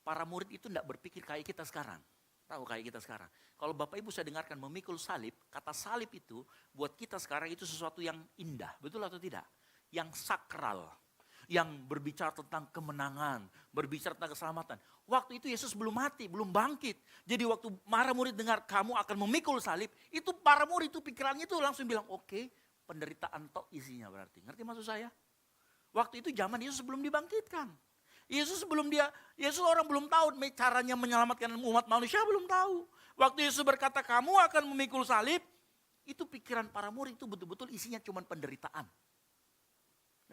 para murid itu tidak berpikir kayak kita sekarang. Tahu kayak kita sekarang. Kalau Bapak Ibu saya dengarkan memikul salib, kata salib itu buat kita sekarang itu sesuatu yang indah. Betul atau tidak? Yang sakral. Yang berbicara tentang kemenangan, berbicara tentang keselamatan. Waktu itu Yesus belum mati, belum bangkit. Jadi waktu para murid dengar kamu akan memikul salib, itu para murid itu pikirannya itu langsung bilang, oke, penderitaan tok isinya berarti. Ngerti maksud saya? Waktu itu zaman Yesus belum dibangkitkan. Yesus orang belum tahu caranya menyelamatkan umat manusia, belum tahu. Waktu Yesus berkata kamu akan memikul salib, itu pikiran para murid itu betul-betul isinya cuma penderitaan.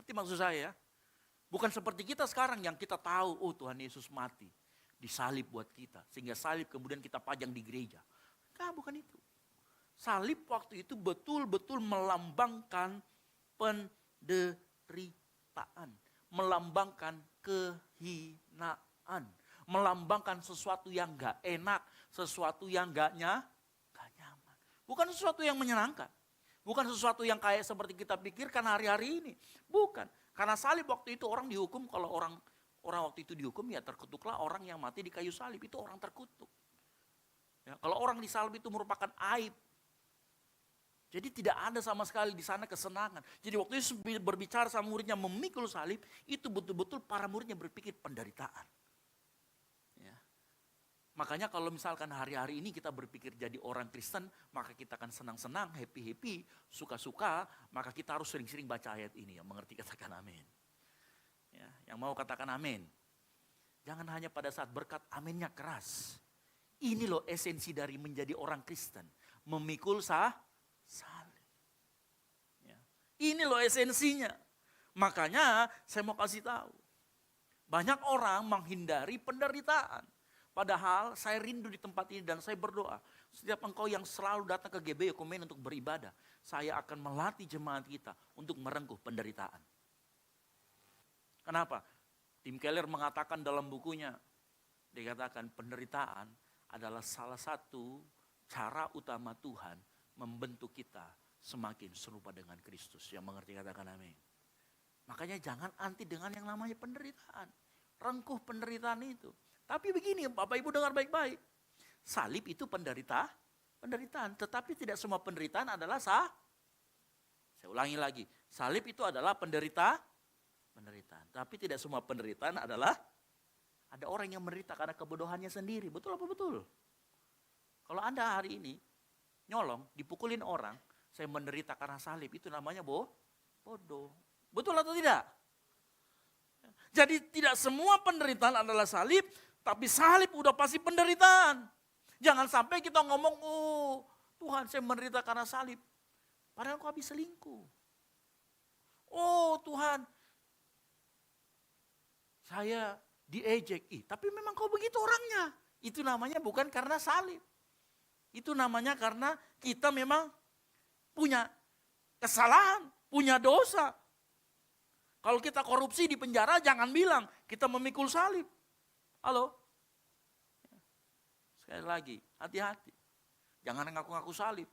Ngerti maksud saya ya? Bukan seperti kita sekarang yang kita tahu, oh Tuhan Yesus mati, disalib buat kita. Sehingga salib kemudian kita pajang di gereja. Bukan itu. Salib waktu itu betul-betul melambangkan penderitaan. Melambangkan kehinaan. Melambangkan sesuatu yang gak enak, sesuatu yang gak nyaman. Bukan sesuatu yang menyenangkan. Bukan sesuatu yang kayak seperti kita pikirkan hari-hari ini. Bukan. Karena salib waktu itu orang dihukum, kalau orang waktu itu dihukum ya terkutuklah orang yang mati di kayu salib, itu orang terkutuk. Ya, kalau orang disalib itu merupakan aib. Jadi tidak ada sama sekali di sana kesenangan. Jadi waktu itu berbicara sama muridnya memikul salib, itu betul-betul para muridnya berpikir penderitaan. Ya. Makanya kalau misalkan hari-hari ini kita berpikir jadi orang Kristen, maka kita akan senang-senang, happy-happy, suka-suka, maka kita harus sering-sering baca ayat ini. Yang mengerti katakan amin. Ya, yang mau katakan amin. Jangan hanya pada saat berkat aminnya keras. Ini loh esensi dari menjadi orang Kristen. Memikul salib. Ya. Ini loh esensinya. Makanya saya mau kasih tahu. Banyak orang menghindari penderitaan. Padahal saya rindu di tempat ini dan saya berdoa. Setiap engkau yang selalu datang ke GBI Ekumen untuk beribadah, saya akan melatih jemaat kita untuk merengkuh penderitaan. Kenapa? Tim Keller mengatakan dalam bukunya, dikatakan penderitaan adalah salah satu cara utama Tuhan membentuk kita semakin serupa dengan Kristus. Yang mengerti katakan amin. Makanya jangan anti dengan yang namanya penderitaan. Rengkuh penderitaan itu. Tapi begini Bapak Ibu dengar baik-baik. Salib itu penderitaan. Tetapi tidak semua penderitaan adalah Saya ulangi lagi. Salib itu adalah penderitaan. Tapi tidak semua penderitaan adalah, ada orang yang menderita karena kebodohannya sendiri. Betul apa betul? Kalau Anda hari ini nyolong, dipukulin orang, saya menderita karena salib, itu namanya bodoh. Betul atau tidak? Jadi tidak semua penderitaan adalah salib, tapi salib udah pasti penderitaan. Jangan sampai kita ngomong, oh Tuhan saya menderita karena salib. Padahal kau habis selingkuh. Oh Tuhan, saya diejek. Tapi memang kau begitu orangnya. Itu namanya bukan karena salib. Itu namanya karena kita memang punya kesalahan, punya dosa. Kalau kita korupsi di penjara jangan bilang kita memikul salib. Halo? Sekali lagi, hati-hati. Jangan ngaku-ngaku salib.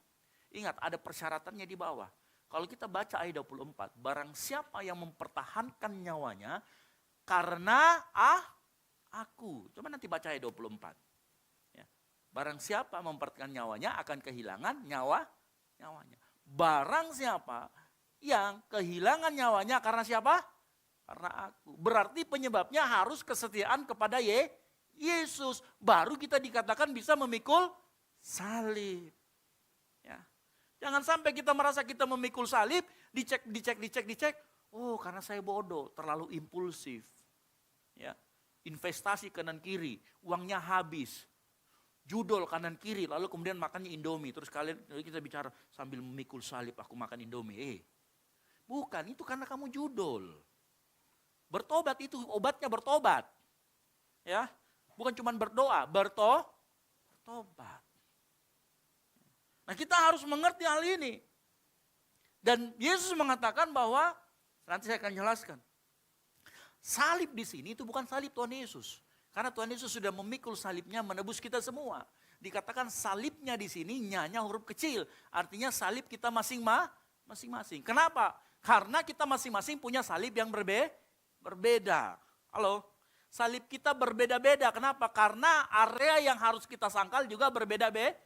Ingat ada persyaratannya di bawah. Kalau kita baca ayat 24, barang siapa yang mempertahankan nyawanya karena aku. Coba nanti baca ayat 24. Ya. Barang siapa mempertahankan nyawanya akan kehilangan nyawanya. Barang siapa yang kehilangan nyawanya karena siapa? Karena aku. Berarti penyebabnya harus kesetiaan kepada Yesus. Baru kita dikatakan bisa memikul salib. Ya. Jangan sampai kita merasa kita memikul salib, dicek. Oh, karena saya bodoh, terlalu impulsif. Ya. Investasi kanan kiri, uangnya habis. Judol kanan kiri, lalu kemudian makannya Indomie. Terus kita bicara sambil memikul salib, aku makan Indomie. Bukan, itu karena kamu judol. Bertobat itu obatnya bertobat. Ya. Bukan cuma berdoa, bertobat. Nah, kita harus mengerti hal ini. Dan Yesus mengatakan bahwa, nanti saya akan jelaskan. Salib di sini itu bukan salib Tuhan Yesus. Karena Tuhan Yesus sudah memikul salibnya menebus kita semua. Dikatakan salibnya di sini nyanya huruf kecil. Artinya salib kita masing-masing. Kenapa? Karena kita masing-masing punya salib yang berbeda. Halo? Salib kita berbeda-beda. Kenapa? Karena area yang harus kita sangkal juga berbeda-beda.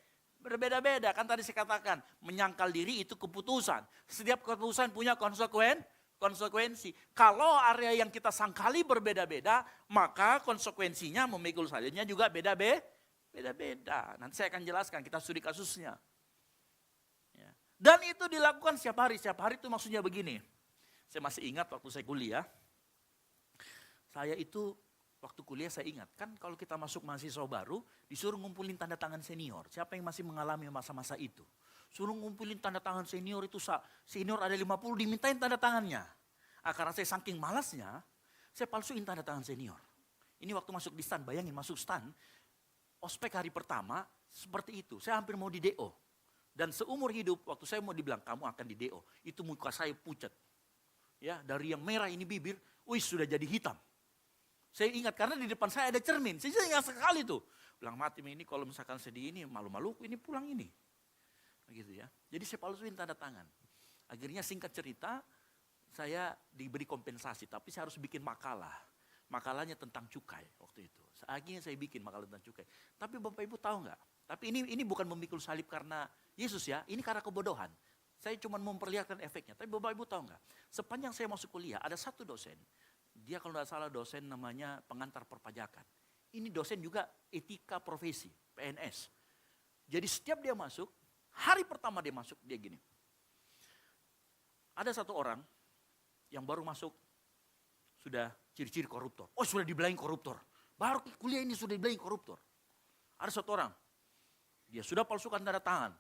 Kan tadi saya katakan, menyangkal diri itu keputusan. Setiap keputusan punya konsekuensi. Kalau area yang kita sangkali berbeda-beda, maka konsekuensinya memikul salibnya juga beda-beda. Nanti saya akan jelaskan, kita studi kasusnya. Ya. Dan itu dilakukan setiap hari. Setiap hari itu maksudnya begini. Saya masih ingat waktu saya kuliah. Saya itu waktu kuliah saya ingat, kan kalau kita masuk mahasiswa baru, disuruh ngumpulin tanda tangan senior. Siapa yang masih mengalami masa-masa itu? Suruh ngumpulin tanda tangan senior itu, senior ada 50, dimintain tanda tangannya. Karena saya saking malasnya, saya palsuin tanda tangan senior. Ini waktu masuk di stan, bayangin masuk stan, ospek hari pertama seperti itu. Saya hampir mau di DO. Dan seumur hidup, waktu saya mau dibilang, kamu akan di DO. Itu muka saya pucat. Ya, dari yang merah ini bibir, sudah jadi hitam. Saya ingat karena di depan saya ada cermin. Saya ingat sekali tuh. Bilang mati ini kalau misalkan sedih ini malu-malu ini pulang ini. Begitu ya. Jadi saya palsuin tanda tangan. Akhirnya singkat cerita saya diberi kompensasi tapi saya harus bikin makalah. Makalahnya tentang cukai waktu itu. Akhirnya saya bikin makalah tentang cukai. Tapi Bapak Ibu tahu nggak? Tapi ini bukan memikul salib karena Yesus ya. Ini karena kebodohan. Saya cuma memperlihatkan efeknya. Tapi Bapak Ibu tahu nggak? Sepanjang saya masuk kuliah ada satu dosen. Dia kalau tidak salah dosen namanya pengantar perpajakan. Ini dosen juga etika profesi, PNS. Jadi setiap dia masuk, hari pertama dia masuk, dia gini. Ada satu orang yang baru masuk, sudah ciri-ciri koruptor. Oh sudah dibilangin koruptor. Baru kuliah ini sudah dibilangin koruptor. Ada satu orang, dia sudah palsukan tanda tangan.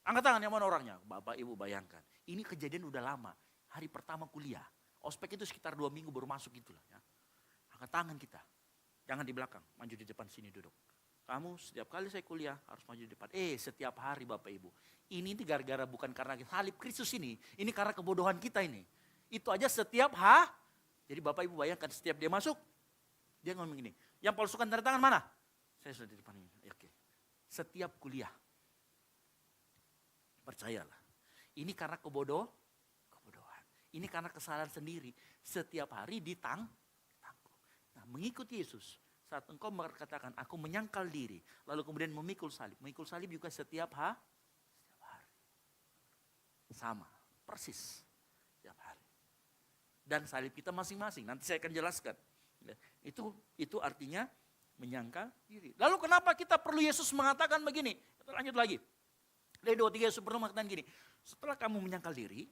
Angkat tangan yang mana orangnya? Bapak Ibu bayangkan. Ini kejadian udah lama, hari pertama kuliah. Ospek itu sekitar 2 minggu baru masuk itulah ya. Angkat tangan kita. Jangan di belakang, maju di depan sini duduk. Kamu setiap kali saya kuliah harus maju di depan. Setiap hari Bapak Ibu. Ini gara-gara bukan karena salib Kristus ini karena kebodohan kita ini. Itu aja setiap Jadi Bapak Ibu bayangkan setiap dia masuk, dia ngomong gini. Yang palsukan tanda tangan mana? Saya sudah di depan ini. Oke. Setiap kuliah. Percayalah. Ini karena kebodohan. Ini karena kesalahan sendiri. Setiap hari ditanggung. Nah, mengikuti Yesus. Saat engkau mengatakan, aku menyangkal diri. Lalu kemudian memikul salib. Memikul salib juga setiap hari. Sama. Persis. Setiap hari. Dan salib kita masing-masing. Nanti saya akan jelaskan. Itu artinya menyangkal diri. Lalu kenapa kita perlu Yesus mengatakan begini? Kita lanjut lagi. Dari 2-3 Yesus perlu mengatakan gini. Setelah kamu menyangkal diri,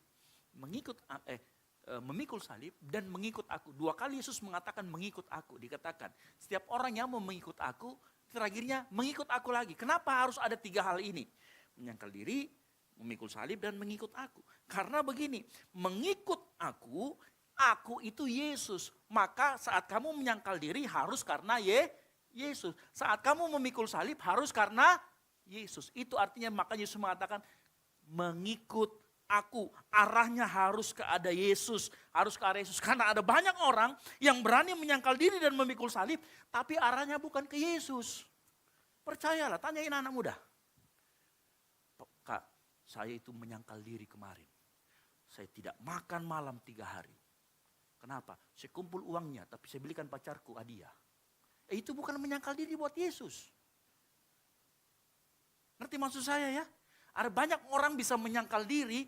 memikul salib dan mengikut aku. 2 kali Yesus mengatakan mengikut aku. Dikatakan setiap orang yang mau mengikut aku, terakhirnya mengikut aku lagi. Kenapa harus ada 3 hal ini? Menyangkal diri, memikul salib dan mengikut aku. Karena begini, mengikut aku itu Yesus. Maka saat kamu menyangkal diri harus karena Yesus. Saat kamu memikul salib harus karena Yesus. Itu artinya makanya Yesus mengatakan mengikut aku. Arahnya harus ke ada Yesus. Harus ke arah Yesus. Karena ada banyak orang yang berani menyangkal diri dan memikul salib. Tapi arahnya bukan ke Yesus. Percayalah, tanyain anak muda. Kak, saya itu menyangkal diri kemarin. Saya tidak makan malam 3 hari. Kenapa? Saya kumpul uangnya, tapi saya belikan pacarku hadiah. Itu bukan menyangkal diri buat Yesus. Ngerti maksud saya ya? Ada banyak orang bisa menyangkal diri,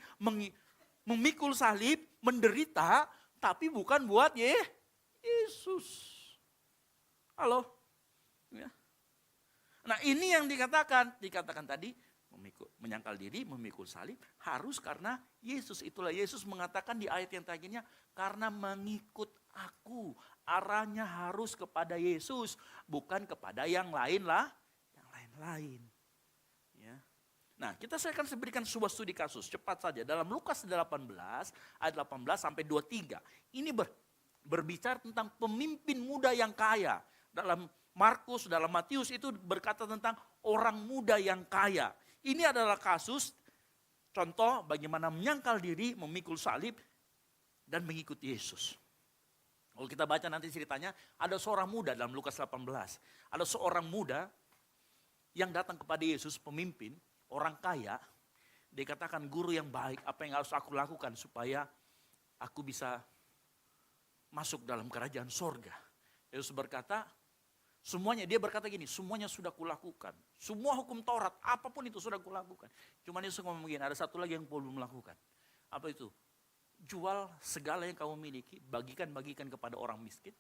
memikul salib, menderita, tapi bukan buat Yesus. Halo? Ya. Nah ini yang dikatakan tadi, menyangkal diri, memikul salib, harus karena Yesus. Itulah Yesus mengatakan di ayat yang terakhirnya, karena mengikut aku. Arahnya harus kepada Yesus, bukan kepada yang lain lah, yang lain-lain. Ya. Nah, saya akan berikan sebuah studi kasus, cepat saja. Dalam Lukas 18, ayat 18 sampai 23. Ini berbicara tentang pemimpin muda yang kaya. Dalam Markus, dalam Matius itu berkata tentang orang muda yang kaya. Ini adalah kasus, contoh bagaimana menyangkal diri, memikul salib, dan mengikuti Yesus. Kalau kita baca nanti ceritanya, ada seorang muda dalam Lukas 18. Ada seorang muda yang datang kepada Yesus, pemimpin, orang kaya. Dia katakan, guru yang baik, apa yang harus aku lakukan supaya aku bisa masuk dalam kerajaan sorga. Yesus berkata, dia berkata gini, semuanya sudah kulakukan. Semua hukum Taurat, apapun itu sudah kulakukan. Cuma Yesus ngomong begini, ada satu lagi yang belum melakukan. Apa itu? Jual segala yang kamu miliki, bagikan kepada orang miskin.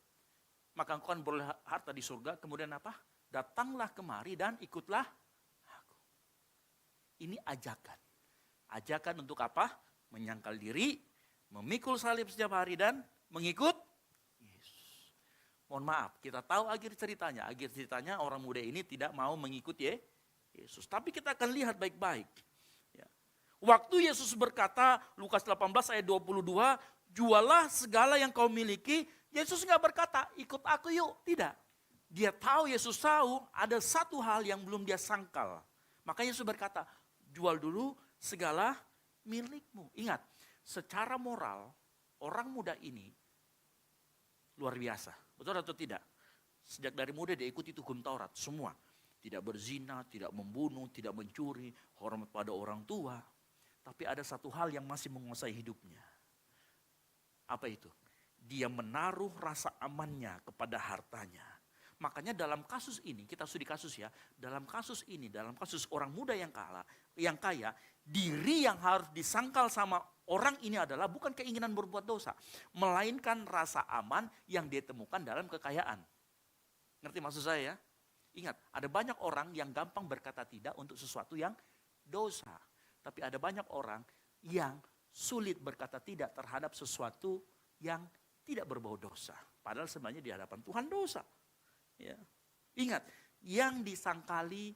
Maka engkau akan beroleh harta di surga. Kemudian apa? Datanglah kemari dan ikutlah aku. Ini ajakan. Ajakan untuk apa? Menyangkal diri, memikul salib setiap hari dan mengikut Yesus. Mohon maaf, kita tahu akhir ceritanya. Akhir ceritanya orang muda ini tidak mau mengikuti Yesus. Tapi kita akan lihat baik-baik. Ya. Waktu Yesus berkata, Lukas 18 ayat 22, jualah segala yang kau miliki. Yesus nggak berkata, ikut aku yuk. Tidak. Dia tahu, Yesus tahu ada satu hal yang belum dia sangkal. Makanya Yesus berkata, jual dulu segala milikmu. Ingat, secara moral orang muda ini luar biasa. Betul atau tidak? Sejak dari muda dia ikuti hukum Taurat semua. Tidak berzina, tidak membunuh, tidak mencuri, hormat pada orang tua. Tapi ada satu hal yang masih menguasai hidupnya. Apa itu? Dia menaruh rasa amannya kepada hartanya. Makanya dalam kasus ini, kita studi kasus ya, dalam kasus ini, dalam kasus orang muda yang kaya, diri yang harus disangkal sama orang ini adalah bukan keinginan berbuat dosa, melainkan rasa aman yang dia temukan dalam kekayaan. Ngerti maksud saya ya? Ingat, ada banyak orang yang gampang berkata tidak untuk sesuatu yang dosa. Tapi ada banyak orang yang sulit berkata tidak terhadap sesuatu yang tidak berbau dosa. Padahal sebenarnya di hadapan Tuhan dosa. Ya. Ingat, yang disangkali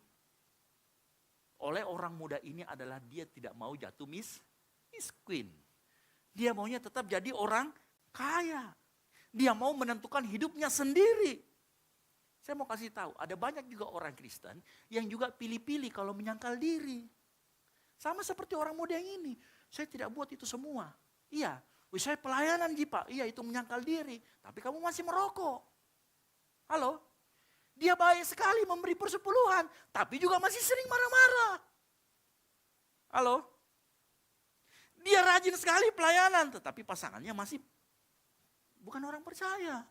oleh orang muda ini adalah dia tidak mau jatuh miskin. Dia maunya tetap jadi orang kaya. Dia mau menentukan hidupnya sendiri. Saya mau kasih tahu, ada banyak juga orang Kristen yang juga pilih-pilih kalau menyangkal diri. Sama seperti orang muda yang ini. Saya tidak buat itu semua. Iya, saya pelayanan Pak. Iya, itu menyangkal diri. Tapi kamu masih merokok. Halo? Dia baik sekali memberi persepuluhan, tapi juga masih sering marah-marah. Halo? Dia rajin sekali pelayanan, tetapi pasangannya masih bukan orang percaya.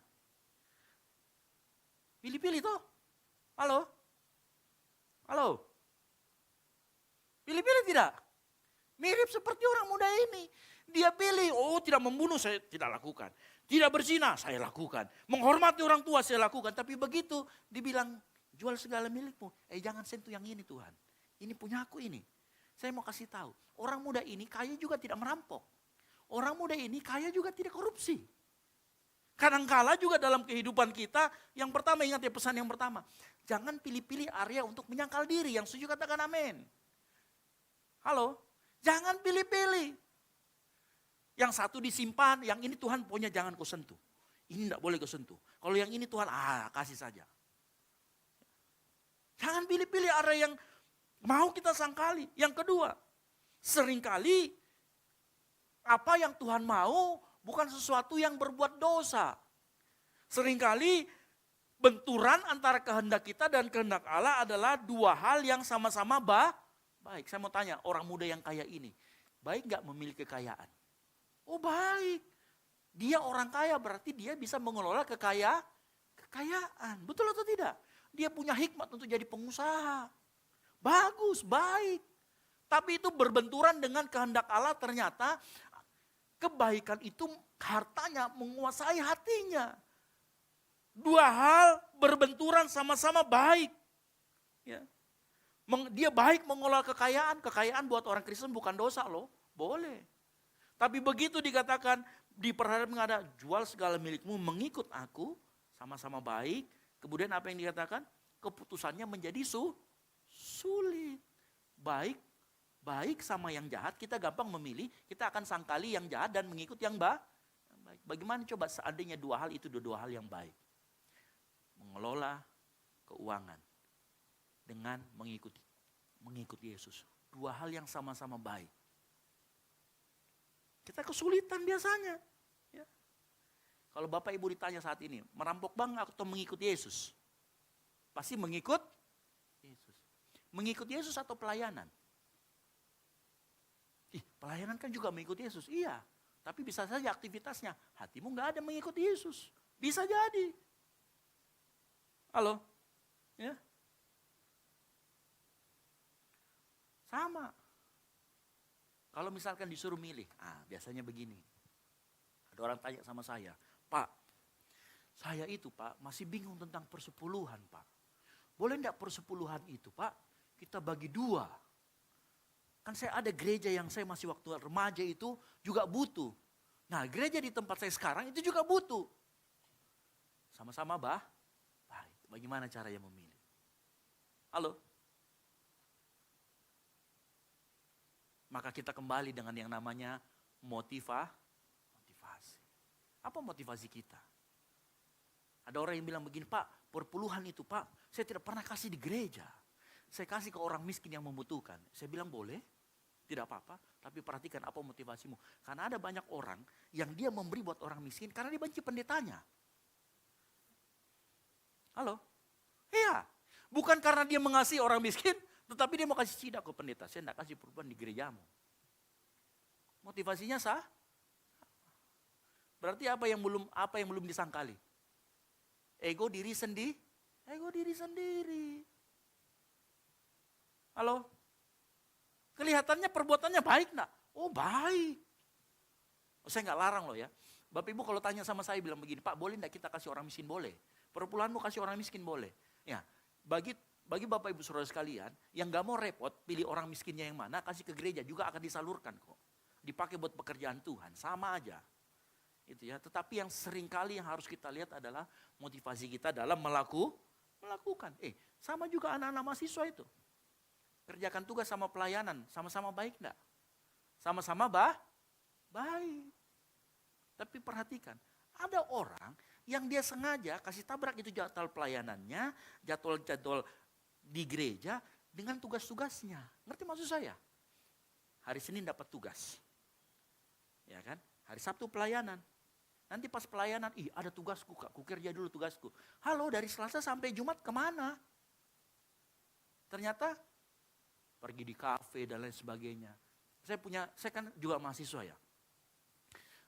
Pilih-pilih toh. Halo? Halo? Pilih-pilih tidak? Mirip seperti orang muda ini. Dia pilih, tidak membunuh saya tidak lakukan. Tidak berzina saya lakukan. Menghormati orang tua saya lakukan. Tapi begitu dibilang jual segala milikmu. Jangan sentuh yang ini Tuhan. Ini punya aku ini. Saya mau kasih tahu. Orang muda ini kaya juga tidak merampok. Orang muda ini kaya juga tidak korupsi. Kadangkala juga dalam kehidupan kita. Yang pertama, ingat ya pesan yang pertama. Jangan pilih-pilih area untuk menyangkal diri. Yang setuju katakan amin. Halo? Jangan pilih-pilih. Yang satu disimpan, yang ini Tuhan pokoknya jangan kau sentuh. Ini tidak boleh kau sentuh. Kalau yang ini Tuhan, kasih saja. Jangan pilih-pilih area yang mau kita sangkali. Yang kedua, seringkali Apa yang Tuhan mau bukan sesuatu yang berbuat dosa. Seringkali benturan antara kehendak kita dan kehendak Allah adalah dua hal yang sama-sama baik. Saya mau tanya, orang muda yang kaya ini, baik gak memiliki kekayaan? Oh baik. Dia orang kaya berarti dia bisa mengelola kekayaan. Betul atau tidak? Dia punya hikmat untuk jadi pengusaha. Bagus, baik. Tapi itu berbenturan dengan kehendak Allah, ternyata kebaikan itu hartanya menguasai hatinya. Dua hal berbenturan sama-sama baik. Ya. Dia baik mengelola kekayaan buat orang Kristen bukan dosa loh, boleh. Tapi begitu dikatakan di perhatian ada jual segala milikmu mengikut aku, sama-sama baik. Kemudian apa yang dikatakan? Keputusannya menjadi sulit. Baik sama yang jahat, kita gampang memilih, kita akan sangkali yang jahat dan mengikut yang baik. Bagaimana coba seandainya dua hal itu dua hal yang baik? Mengelola keuangan dengan mengikuti Yesus. Dua hal yang sama-sama baik. Kita kesulitan biasanya. Ya. Kalau Bapak Ibu ditanya saat ini, merampok bank atau mengikut Yesus? Pasti mengikut Yesus. Mengikut Yesus atau pelayanan? Pelayanan kan juga mengikuti Yesus. Iya, tapi bisa saja aktivitasnya. Hatimu gak ada mengikuti Yesus. Bisa jadi. Halo? Ya. Sama. Kalau misalkan disuruh milih, biasanya begini. Ada orang tanya sama saya, Pak, saya itu Pak masih bingung tentang persepuluhan Pak. Boleh enggak persepuluhan itu Pak, kita bagi dua. Kan saya ada gereja yang saya masih waktu remaja itu juga butuh. Nah gereja di tempat saya sekarang itu juga butuh. Sama-sama baik. Bagaimana caranya memilih? Halo? Maka kita kembali dengan yang namanya motivasi. Apa motivasi kita? Ada orang yang bilang begini, Pak, perpuluhan itu Pak, saya tidak pernah kasih di gereja. Saya kasih ke orang miskin yang membutuhkan. Saya bilang boleh, tidak apa-apa, tapi perhatikan apa motivasimu. Karena ada banyak orang yang dia memberi buat orang miskin karena dia benci pendetanya. Halo? Iya, bukan karena dia mengasihi orang miskin, tetapi dia mau kasih sidak ke pendeta. Saya tidak kasih perpuluhan di gerejamu. Motivasinya sah? Berarti apa yang belum disangkali? Ego diri sendiri. Halo? Kelihatannya perbuatannya baik enggak? Oh baik. Saya nggak larang loh ya. Bapak Ibu kalau tanya sama saya bilang begini, Pak boleh enggak kita kasih orang miskin? Boleh. Perpuluhanmu kasih orang miskin? Boleh. Ya, bagi Bapak Ibu Saudara sekalian, yang nggak mau repot, pilih orang miskinnya yang mana, kasih ke gereja juga akan disalurkan kok. Dipakai buat pekerjaan Tuhan, sama aja. Itu ya. Tetapi yang seringkali yang harus kita lihat adalah motivasi kita dalam melakukan. Sama juga anak-anak mahasiswa itu. Kerjakan tugas sama pelayanan, sama-sama baik enggak? Sama-sama baik. Tapi perhatikan, ada orang yang dia sengaja kasih tabrak itu jadwal pelayanannya, jadwal di gereja dengan tugas-tugasnya. Ngerti maksud saya? Hari Senin dapat tugas. Ya kan? Hari Sabtu pelayanan. Nanti pas pelayanan, ada tugasku Kak, kukerja dulu tugasku. Halo, dari Selasa sampai Jumat kemana? Ternyata pergi di kafe dan lain sebagainya. Saya kan juga mahasiswa ya.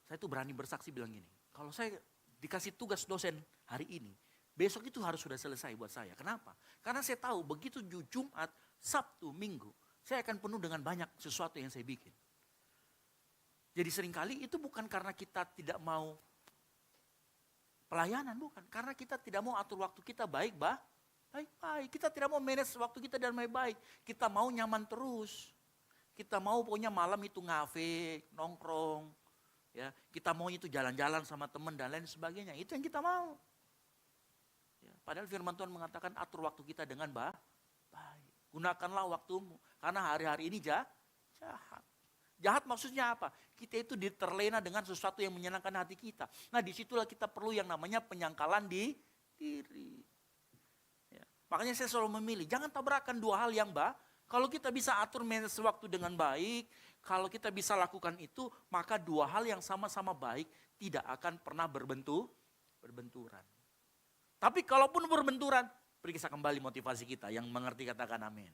Saya tuh berani bersaksi bilang gini, kalau saya dikasih tugas dosen hari ini, besok itu harus sudah selesai buat saya. Kenapa? Karena saya tahu begitu Jumat, Sabtu, Minggu, saya akan penuh dengan banyak sesuatu yang saya bikin. Jadi seringkali itu bukan karena kita tidak mau pelayanan, bukan. Karena kita tidak mau atur waktu kita baik-baik. Kita tidak mau manage waktu kita dan baik-baik. Kita mau nyaman terus. Kita mau pokoknya malam itu ngafe, nongkrong. Ya, kita mau itu jalan-jalan sama teman dan lain sebagainya. Itu yang kita mau. Ya, padahal firman Tuhan mengatakan atur waktu kita dengan baik. Gunakanlah waktumu. Karena hari-hari ini jahat. Jahat maksudnya apa? Kita itu terlena dengan sesuatu yang menyenangkan hati kita. Nah disitulah kita perlu yang namanya penyangkalan di diri. Ya. Makanya saya selalu memilih, jangan tabrakan dua hal yang Kalau kita bisa atur manage waktu dengan baik, Kalau kita bisa lakukan itu, maka dua hal yang sama-sama baik tidak akan pernah berbenturan. Tapi kalaupun berbenturan, periksa kembali motivasi kita. Yang mengerti katakan amin.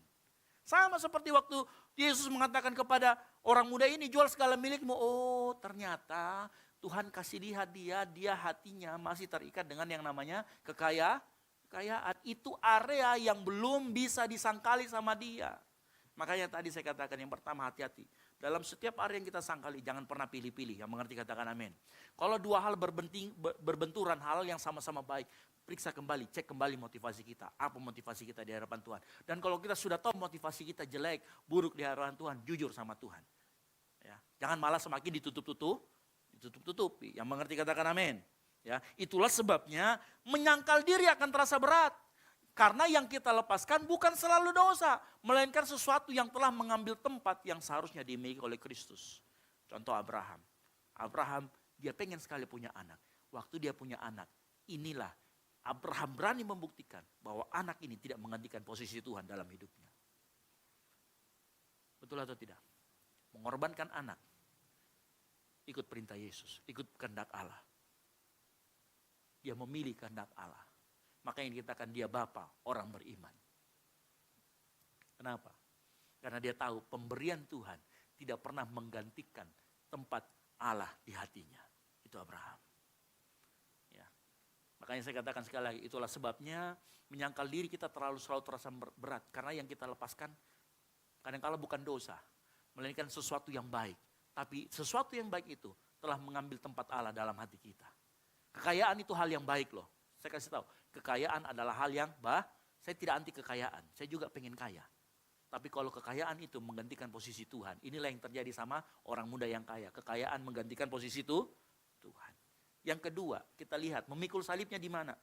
Sama seperti waktu Yesus mengatakan kepada orang muda ini, jual segala milikmu. Oh, ternyata Tuhan kasih lihat dia hatinya masih terikat dengan yang namanya kekayaan. Itu area yang belum bisa disangkali sama dia. Makanya tadi saya katakan yang pertama, hati-hati. Dalam setiap area yang kita sangkali, jangan pernah pilih-pilih. Yang mengerti katakan amin. Kalau dua hal berbenturan, hal yang sama-sama baik, periksa kembali, cek kembali motivasi kita. Apa motivasi kita di hadapan Tuhan. Dan kalau kita sudah tahu motivasi kita jelek, buruk di hadapan Tuhan, jujur sama Tuhan. Ya, jangan malah semakin ditutup-tutupi. Yang mengerti katakan amin. Ya, itulah sebabnya menyangkal diri akan terasa berat. Karena yang kita lepaskan bukan selalu dosa, melainkan sesuatu yang telah mengambil tempat yang seharusnya dimiliki oleh Kristus. Contoh Abraham. Abraham dia pengen sekali punya anak. Waktu dia punya anak, inilah Abraham berani membuktikan bahwa anak ini tidak menggantikan posisi Tuhan dalam hidupnya. Betul atau tidak? Mengorbankan anak, ikut perintah Yesus, ikut kehendak Allah. Dia memilih kehendak Allah. Makanya dikatakan dia bapa orang beriman. Kenapa? Karena dia tahu pemberian Tuhan tidak pernah menggantikan tempat Allah di hatinya. Itu Abraham. Ya. Makanya saya katakan sekali lagi, itulah sebabnya menyangkal diri kita selalu terasa berat. Karena yang kita lepaskan kadang-kala bukan dosa, melainkan sesuatu yang baik. Tapi sesuatu yang baik itu telah mengambil tempat Allah dalam hati kita. Kekayaan itu hal yang baik loh. Saya kasih tahu, kekayaan adalah hal yang saya tidak anti kekayaan, saya juga pengen kaya. Tapi kalau kekayaan itu menggantikan posisi Tuhan, inilah yang terjadi sama orang muda yang kaya. Kekayaan menggantikan posisi itu Tuhan. Yang kedua, kita lihat memikul salibnya di mana.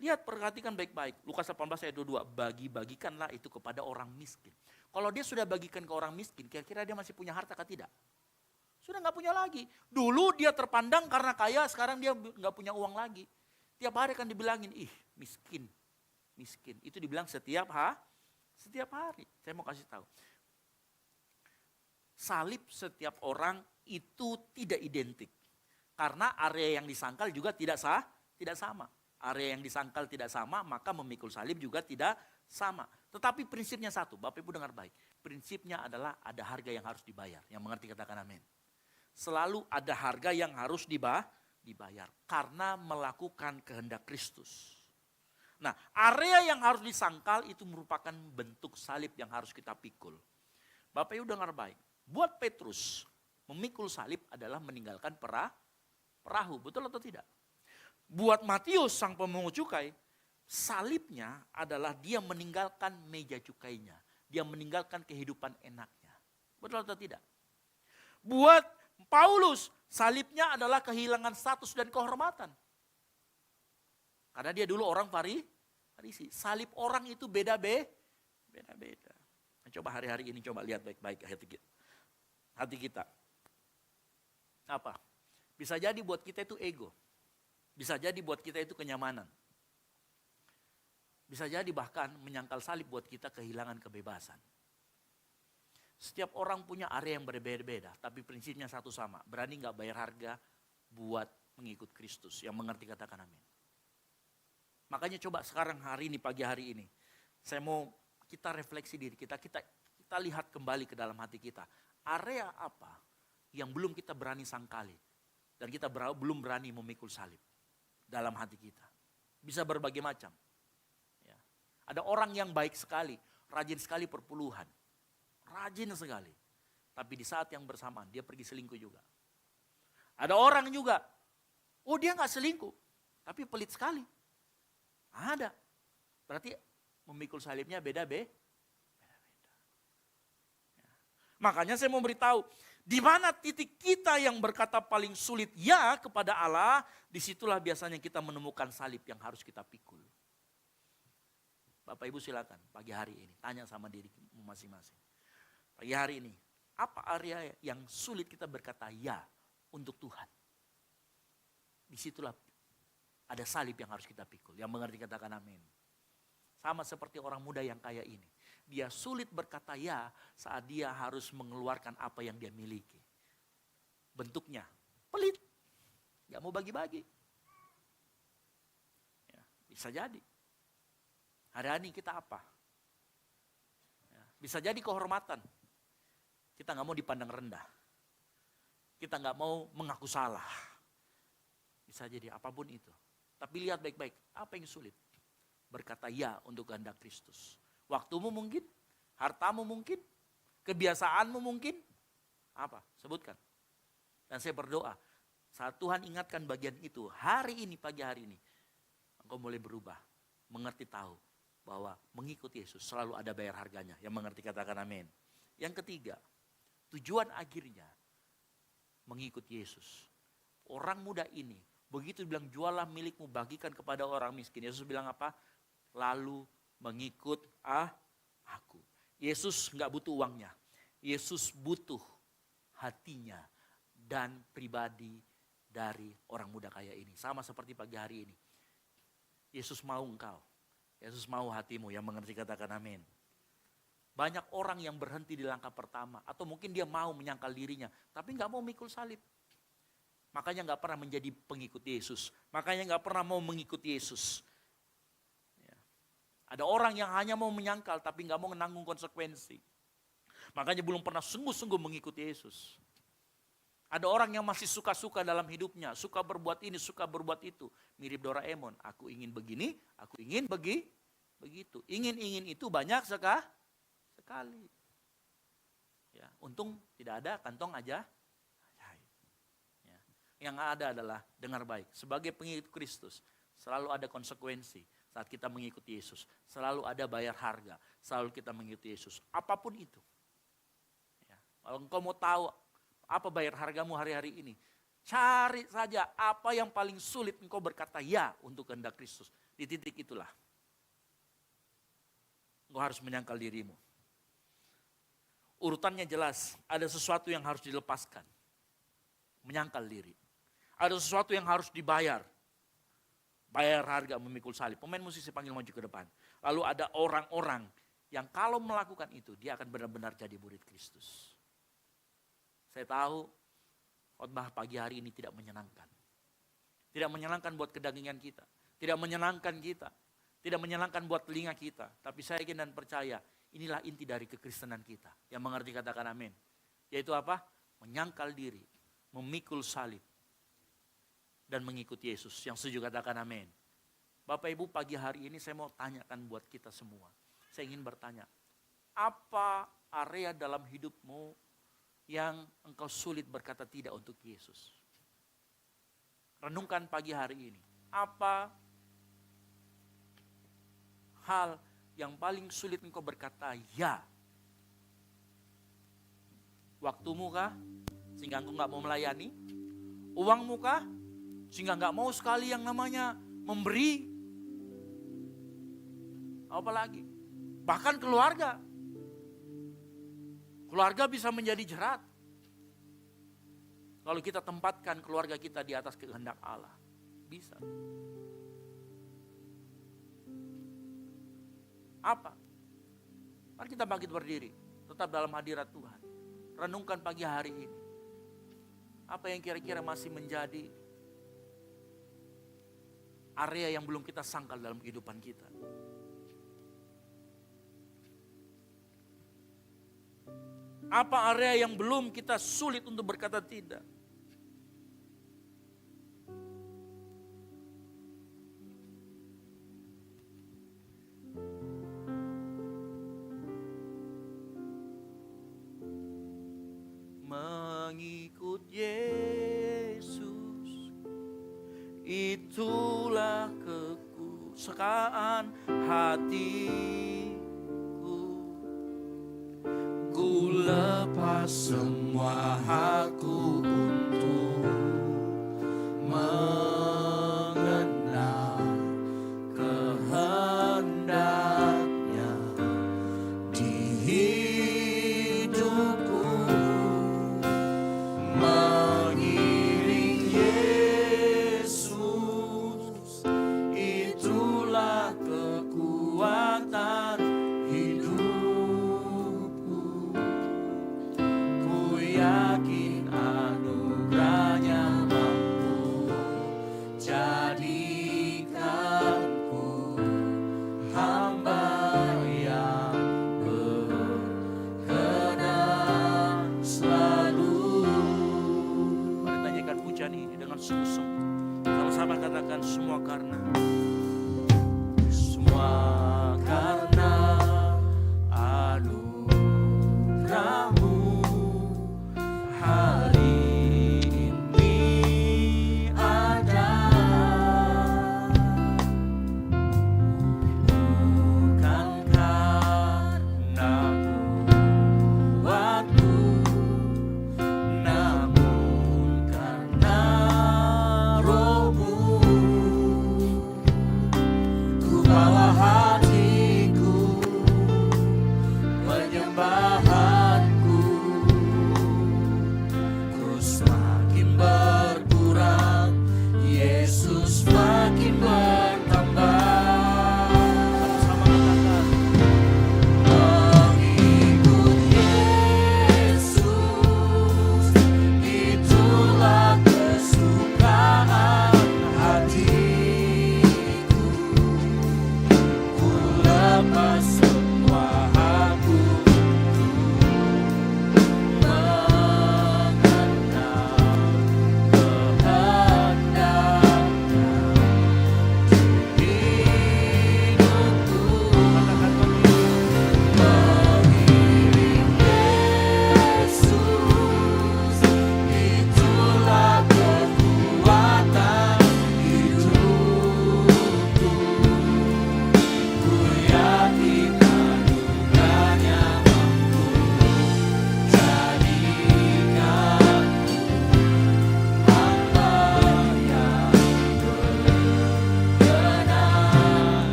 Lihat, perhatikan baik-baik. Lukas 18 ayat 22, bagi-bagikanlah itu kepada orang miskin. Kalau dia sudah bagikan ke orang miskin, kira-kira dia masih punya harta atau tidak? Sudah nggak punya lagi. Dulu dia terpandang karena kaya, sekarang dia nggak punya uang lagi. Tiap hari kan dibilangin, miskin. Itu dibilang setiap hari. Saya mau kasih tahu. Salib setiap orang itu tidak identik. Karena area yang disangkal juga tidak sama. Area yang disangkal tidak sama, maka memikul salib juga tidak sama. Tetapi prinsipnya satu, Bapak Ibu dengar baik. Prinsipnya adalah ada harga yang harus dibayar. Yang mengerti katakan amin. Selalu ada harga yang harus dibayar karena melakukan kehendak Kristus. Nah, area yang harus disangkal itu merupakan bentuk salib yang harus kita pikul. Bapak Ibu dengar baik, buat Petrus memikul salib adalah meninggalkan perahu, betul atau tidak? Buat Matius sang pemungut cukai, salibnya adalah dia meninggalkan meja cukainya, dia meninggalkan kehidupan enaknya, betul atau tidak? Buat Paulus, salibnya adalah kehilangan status dan kehormatan. Karena dia dulu orang Farisi. Salib orang itu beda-beda. Nah, coba hari-hari ini coba lihat baik-baik hati kita. Apa? Bisa jadi buat kita itu ego. Bisa jadi buat kita itu kenyamanan. Bisa jadi bahkan menyangkal salib buat kita kehilangan kebebasan. Setiap orang punya area yang berbeda-beda, tapi prinsipnya satu sama. Berani gak bayar harga buat mengikut Kristus. Yang mengerti katakan amin. Makanya coba sekarang hari ini, pagi hari ini. Saya mau kita refleksi diri kita lihat kembali ke dalam hati kita. Area apa yang belum kita berani sangkali. Dan kita belum berani memikul salib dalam hati kita. Bisa berbagai macam. Ya. Ada orang yang baik sekali, rajin sekali perpuluhan. Rajin sekali. Tapi di saat yang bersamaan dia pergi selingkuh juga. Ada orang juga, dia gak selingkuh. Tapi pelit sekali. Ada. Berarti memikul salibnya beda-beda. Ya. Makanya saya mau beritahu, di mana titik kita yang berkata paling sulit ya kepada Allah, disitulah biasanya kita menemukan salib yang harus kita pikul. Bapak Ibu silakan pagi hari ini, tanya sama diri masing-masing. Pagi hari ini, apa area yang sulit kita berkata ya untuk Tuhan? Disitulah ada salib yang harus kita pikul. Yang mengerti katakan amin. Sama seperti orang muda yang kaya ini. Dia sulit berkata ya saat dia harus mengeluarkan apa yang dia miliki. Bentuknya pelit, gak mau bagi-bagi. Ya, bisa jadi. Hari ini kita apa? Ya, bisa jadi kehormatan. Kita gak mau dipandang rendah. Kita gak mau mengaku salah. Bisa jadi apapun itu. Tapi lihat baik-baik, apa yang sulit? Berkata ya untuk kehendak Kristus. Waktumu mungkin, hartamu mungkin, kebiasaanmu mungkin. Apa? Sebutkan. Dan saya berdoa, saat Tuhan ingatkan bagian itu, hari ini, pagi hari ini, engkau mulai berubah, mengerti tahu bahwa mengikuti Yesus selalu ada bayar harganya. Yang mengerti katakan amin. Yang ketiga, tujuan akhirnya mengikuti Yesus. Orang muda ini, begitu bilang jualah milikmu, bagikan kepada orang miskin. Yesus bilang apa? Lalu mengikut aku. Yesus nggak butuh uangnya. Yesus butuh hatinya dan pribadi dari orang muda kaya ini. Sama seperti pagi hari ini. Yesus mau engkau. Yesus mau hatimu. Yang mengerti katakan amin. Banyak orang yang berhenti di langkah pertama. Atau mungkin dia mau menyangkal dirinya. Tapi nggak mau mikul salib. Makanya nggak pernah menjadi pengikut Yesus. Makanya nggak pernah mau mengikuti Yesus. Ada orang yang hanya mau menyangkal tapi nggak mau menanggung konsekuensi. Makanya belum pernah sungguh-sungguh mengikuti Yesus. Ada orang yang masih suka-suka dalam hidupnya. Suka berbuat ini, suka berbuat itu. Mirip Doraemon. Aku ingin begini, aku ingin begitu. Ingin itu banyak sekali. Ya, untung tidak ada kantong aja. Ya. Yang ada adalah dengar baik. Sebagai pengikut Kristus selalu ada konsekuensi. Saat kita mengikuti Yesus, selalu ada bayar harga. Selalu kita mengikuti Yesus, apapun itu. Ya. Kalau engkau mau tahu apa bayar hargamu hari-hari ini, cari saja apa yang paling sulit engkau berkata ya untuk kehendak Kristus. Di titik itulah, engkau harus menyangkal dirimu. Urutannya jelas, ada sesuatu yang harus dilepaskan. Menyangkal diri. Ada sesuatu yang harus dibayar. Bayar harga memikul salib. Pemain musik saya panggil maju ke depan. Lalu ada orang-orang yang kalau melakukan itu, dia akan benar-benar jadi murid Kristus. Saya tahu khotbah pagi hari ini tidak menyenangkan. Tidak menyenangkan buat kedagingan kita. Tidak menyenangkan kita. Tidak menyenangkan buat telinga kita. Tapi saya yakin dan percaya, inilah inti dari kekristenan kita. Yang mengerti katakan amin. Yaitu apa? Menyangkal diri. Memikul salib. Dan mengikuti Yesus. Yang setuju katakan amin. Bapak Ibu, pagi hari ini saya mau tanyakan buat kita semua. Saya ingin bertanya, apa area dalam hidupmu yang engkau sulit berkata tidak untuk Yesus? Renungkan pagi hari ini. Apa hal yang paling sulit engkau berkata ya? Waktumu kah? Sehingga engkau gak mau melayani? Uangmu kah? Sehingga gak mau sekali yang namanya memberi. Apalagi? Bahkan keluarga. Keluarga bisa menjadi jerat. Kalau kita tempatkan keluarga kita di atas kehendak Allah. Bisa. Apa? Mari kita bangkit berdiri. Tetap dalam hadirat Tuhan. Renungkan pagi hari ini. Apa yang kira-kira masih menjadi area yang belum kita sangkal dalam kehidupan kita. Apa area yang belum kita sulit untuk berkata tidak? Mengikut Yesus, itulah kesukaan hatiku. Ku lepas semua hakku untuk mengenal kehendaknya di hidupku. Mengiring Yesus, itulah kekuatan hidup.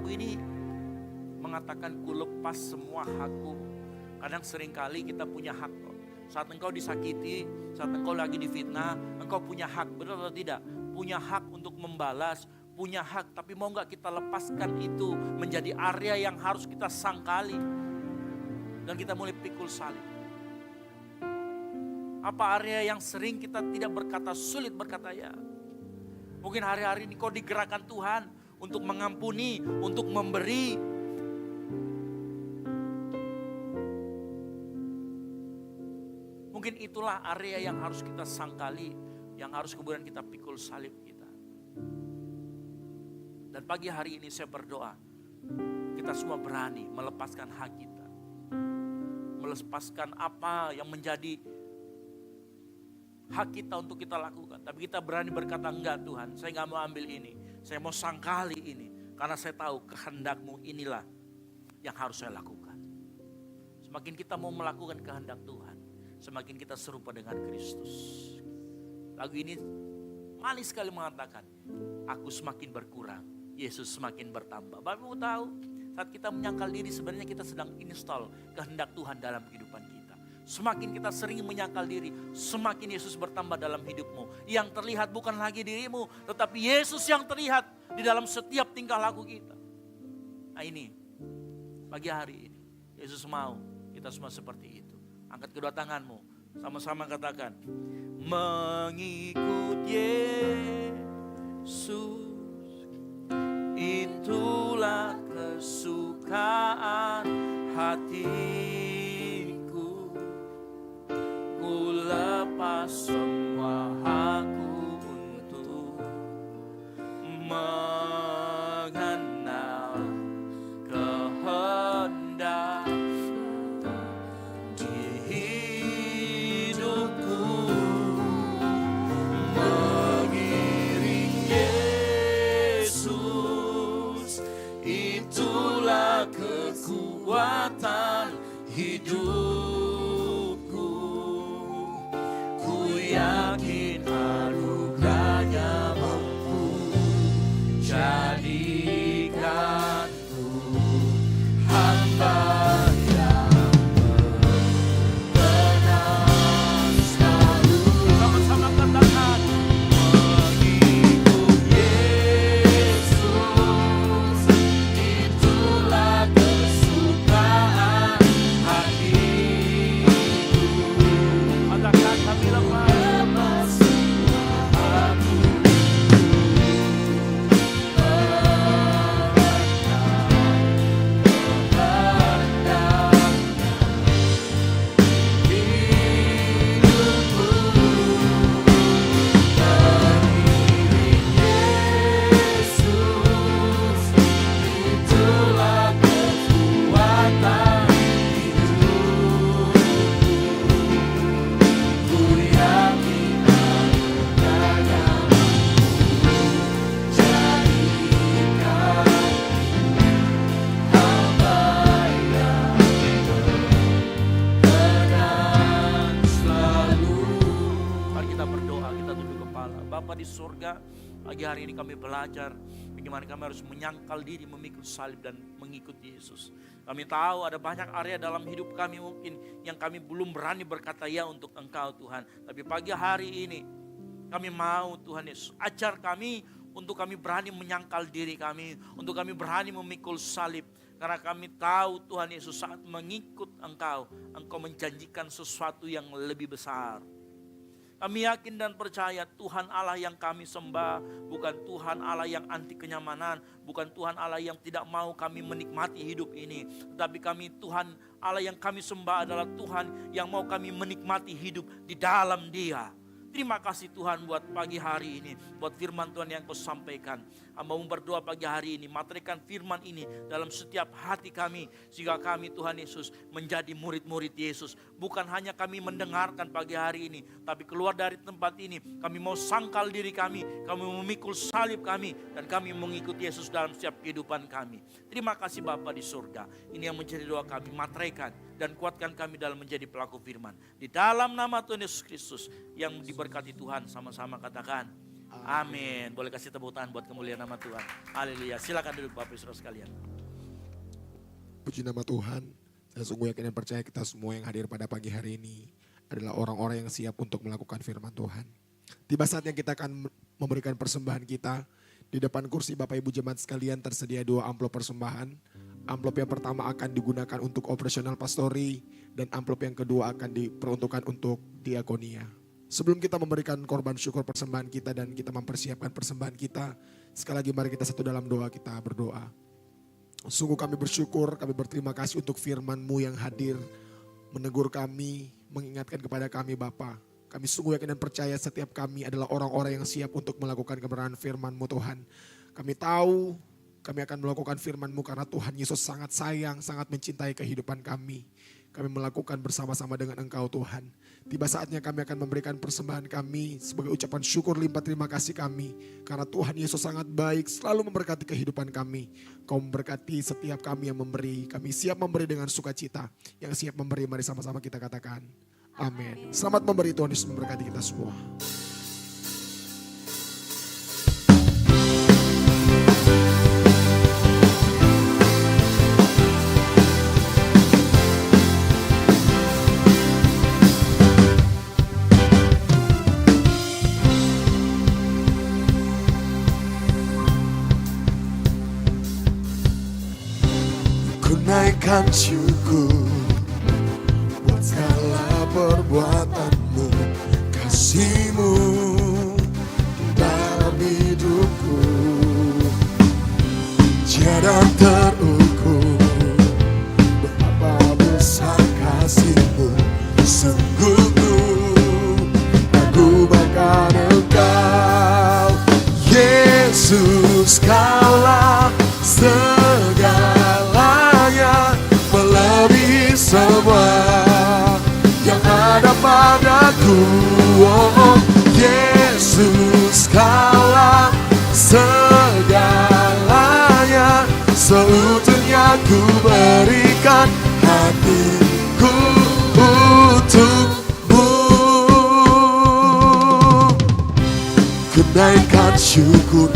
lagu ini mengatakan ku lepas semua hakku. Kadang seringkali kita punya hak. Saat engkau disakiti, saat engkau lagi difitnah, engkau punya hak, betul atau tidak? Punya hak untuk membalas, punya hak, tapi mau gak kita lepaskan itu menjadi area yang harus kita sangkali. Dan kita mulai pikul salib. Apa area yang sering kita tidak berkata, sulit berkata ya. Mungkin hari-hari ini kau digerakkan Tuhan untuk mengampuni, untuk memberi. Mungkin itulah area yang harus kita sangkali, yang harus kemudian kita pikul salib kita. Dan pagi hari ini saya berdoa, kita semua berani melepaskan hak kita. Melepaskan apa yang menjadi hak kita untuk kita lakukan. Tapi kita berani berkata, enggak Tuhan, saya gak mau ambil ini. Saya mau sangkali ini. Karena saya tahu kehendak-Mu inilah yang harus saya lakukan. Semakin kita mau melakukan kehendak Tuhan, semakin kita serupa dengan Kristus. Lagu ini manis sekali mengatakan, aku semakin berkurang, Yesus semakin bertambah. Bapak Ibu tahu, saat kita menyangkal diri sebenarnya kita sedang install kehendak Tuhan dalam kehidupan kita. Semakin kita sering menyangkal diri, semakin Yesus bertambah dalam hidupmu. Yang terlihat bukan lagi dirimu, tetapi Yesus yang terlihat di dalam setiap tingkah laku kita. Nah ini, pagi hari ini, Yesus mau kita semua seperti itu. Angkat kedua tanganmu, sama-sama katakan, mengikut Yesus, itulah kesukaan hatiku. Ku lepas semua hakku untuk mengenal kehendak di hidupku, mengiring Yesus, itulah kekuatan hidupku. Ku yakin anugerahnya mampu jadikanku hamba yang berkenan selalu. Sama-sama katakan, mengikut Yesus, itulah kesukaan hatiku. Katakan, kami lepas semua aku. Mari kita berdoa, kita tunduk kepala. Bapa di surga, pagi hari ini kami belajar bagaimana kami harus menyangkal diri, memikul salib dan mengikuti Yesus. Kami tahu ada banyak area dalam hidup kami mungkin yang kami belum berani berkata ya untuk Engkau Tuhan. Tapi pagi hari ini kami mau Tuhan Yesus, ajar kami untuk kami berani menyangkal diri kami, untuk kami berani memikul salib. Karena kami tahu Tuhan Yesus saat mengikut Engkau, Engkau menjanjikan sesuatu yang lebih besar. Kami yakin dan percaya Tuhan Allah yang kami sembah bukan Tuhan Allah yang anti kenyamanan, bukan Tuhan Allah yang tidak mau kami menikmati hidup ini. Tetapi kami Tuhan Allah yang kami sembah adalah Tuhan yang mau kami menikmati hidup di dalam Dia. Terima kasih Tuhan buat pagi hari ini, buat firman Tuhan yang Kau sampaikan. Hamba-Mu berdoa pagi hari ini, materikan firman ini dalam setiap hati kami, sehingga kami Tuhan Yesus menjadi murid-murid Yesus. Bukan hanya kami mendengarkan pagi hari ini, tapi keluar dari tempat ini, kami mau sangkal diri kami memikul salib kami, dan kami mengikuti Yesus dalam setiap kehidupan kami. Terima kasih Bapa di surga, ini yang menjadi doa kami, materikan dan kuatkan kami dalam menjadi pelaku firman. Di dalam nama Tuhan Yesus Kristus yang diberkati Tuhan, sama-sama katakan Amin. Boleh kasih tepuk tangan buat kemuliaan nama Tuhan. Haleluya. Silakan duduk Bapak Ibu Saudara sekalian. Puji nama Tuhan. Saya sungguh yakin dan percaya kita semua yang hadir pada pagi hari ini adalah orang-orang yang siap untuk melakukan firman Tuhan. Tiba saatnya kita akan memberikan persembahan kita. Di depan kursi Bapak Ibu jemaat sekalian tersedia 2 amplop persembahan. Amplop yang pertama akan digunakan untuk operasional pastori dan amplop yang kedua akan diperuntukkan untuk diakonia. Sebelum kita memberikan korban syukur persembahan kita dan kita mempersiapkan persembahan kita, sekali lagi mari kita satu dalam doa, kita berdoa. Sungguh kami bersyukur, kami berterima kasih untuk firman-Mu yang hadir, menegur kami, mengingatkan kepada kami Bapa. Kami sungguh yakin dan percaya setiap kami adalah orang-orang yang siap untuk melakukan kebenaran firman-Mu Tuhan. Kami tahu kami akan melakukan firman-Mu karena Tuhan Yesus sangat sayang, sangat mencintai kehidupan kami. Kami melakukan bersama-sama dengan Engkau Tuhan. Tiba saatnya kami akan memberikan persembahan kami sebagai ucapan syukur limpah terima kasih kami. Karena Tuhan Yesus sangat baik, selalu memberkati kehidupan kami. Kau memberkati setiap kami yang memberi. Kami siap memberi dengan sukacita. Yang siap memberi, mari sama-sama kita katakan. Amin. Selamat memberi, Tuhan Yesus memberkati kita semua. Naikkan syukur buat segala perbuatan-Mu, kasih-Mu dalam hidupku. Tiada terukur betapa besar kasih-Mu, sungguh aku bahkan Engkau. Yesus, Kaulah segalanya, melebihi semua yang ada padaku. Oh, Yesus, Kaulah segalanya, seutuhnya ku berikan hatiku untukmu. Ku naikkan syukur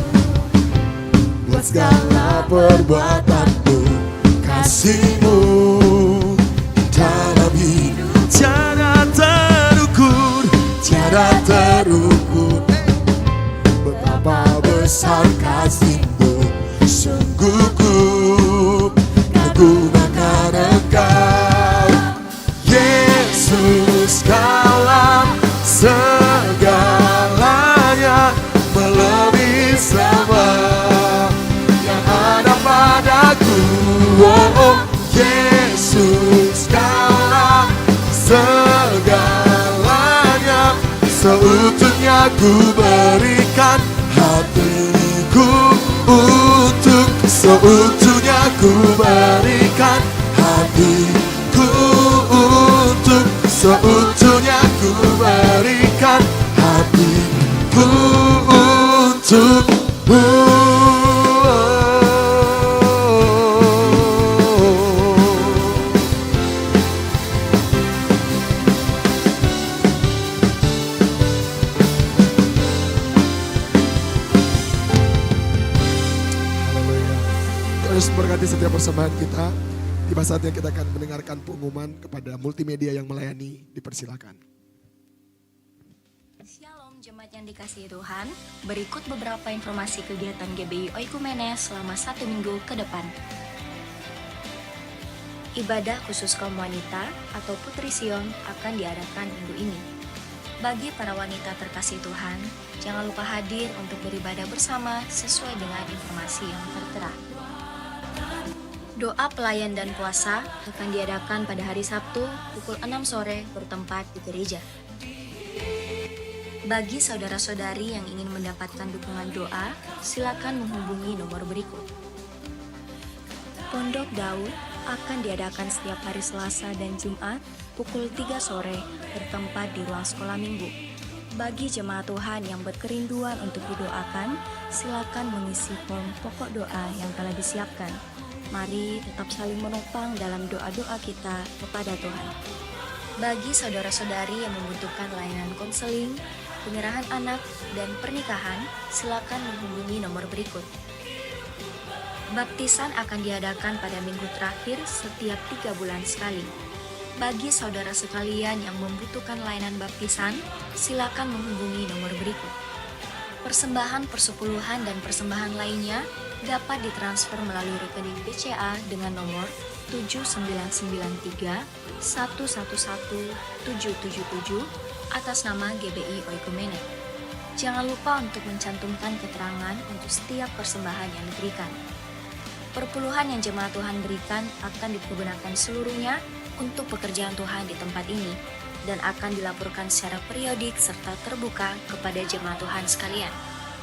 buat segala perbuatan-Mu, kasih-Mu dalam hidup. Tiada terukur, tiada terukur betapa besar kasih-Mu, sungguh ku kagumkan Engkau. Yesus, Kaulah segalanya, melebihi semua yang ada padaku. Oh, Yesus, Kaulah segalanya, seutuhnya ku berikan hatiku untuk, seutuhnya ku berikan hatiku untuk, seutuhnya ku berikan hatiku untukmu. Berkati setiap persembahan kita. Tiba saatnya kita akan mendengarkan pengumuman kepada multimedia yang melayani. Dipersilakan. Shalom jemaat yang dikasihi Tuhan. Berikut beberapa informasi kegiatan GBI Oikumene selama 1 minggu ke depan. Ibadah khusus kaum wanita atau Putri Sion akan diadakan minggu ini. Bagi para wanita terkasih Tuhan, jangan lupa hadir untuk beribadah bersama sesuai dengan informasi yang tertera. Doa pelayan dan puasa akan diadakan pada hari Sabtu pukul 6 sore bertempat di gereja. Bagi saudara-saudari yang ingin mendapatkan dukungan doa, silakan menghubungi nomor berikut. Pondok Daud akan diadakan setiap hari Selasa dan Jumat pukul 3 sore bertempat di ruang sekolah minggu. Bagi jemaat Tuhan yang berkerinduan untuk didoakan, silakan mengisi form pokok doa yang telah disiapkan. Mari tetap saling menopang dalam doa-doa kita kepada Tuhan. Bagi saudara-saudari yang membutuhkan layanan konseling, penyerahan anak, dan pernikahan, silakan menghubungi nomor berikut. Baptisan akan diadakan pada minggu terakhir setiap 3 bulan sekali. Bagi saudara sekalian yang membutuhkan layanan baptisan, silakan menghubungi nomor berikut. Persembahan persepuluhan dan persembahan lainnya dapat ditransfer melalui rekening BCA dengan nomor 7993 111 777 atas nama GBI Oikumene. Jangan lupa untuk mencantumkan keterangan untuk setiap persembahan yang diberikan. Perpuluhan yang jemaat Tuhan berikan akan dipergunakan seluruhnya untuk pekerjaan Tuhan di tempat ini dan akan dilaporkan secara periodik serta terbuka kepada jemaat Tuhan sekalian.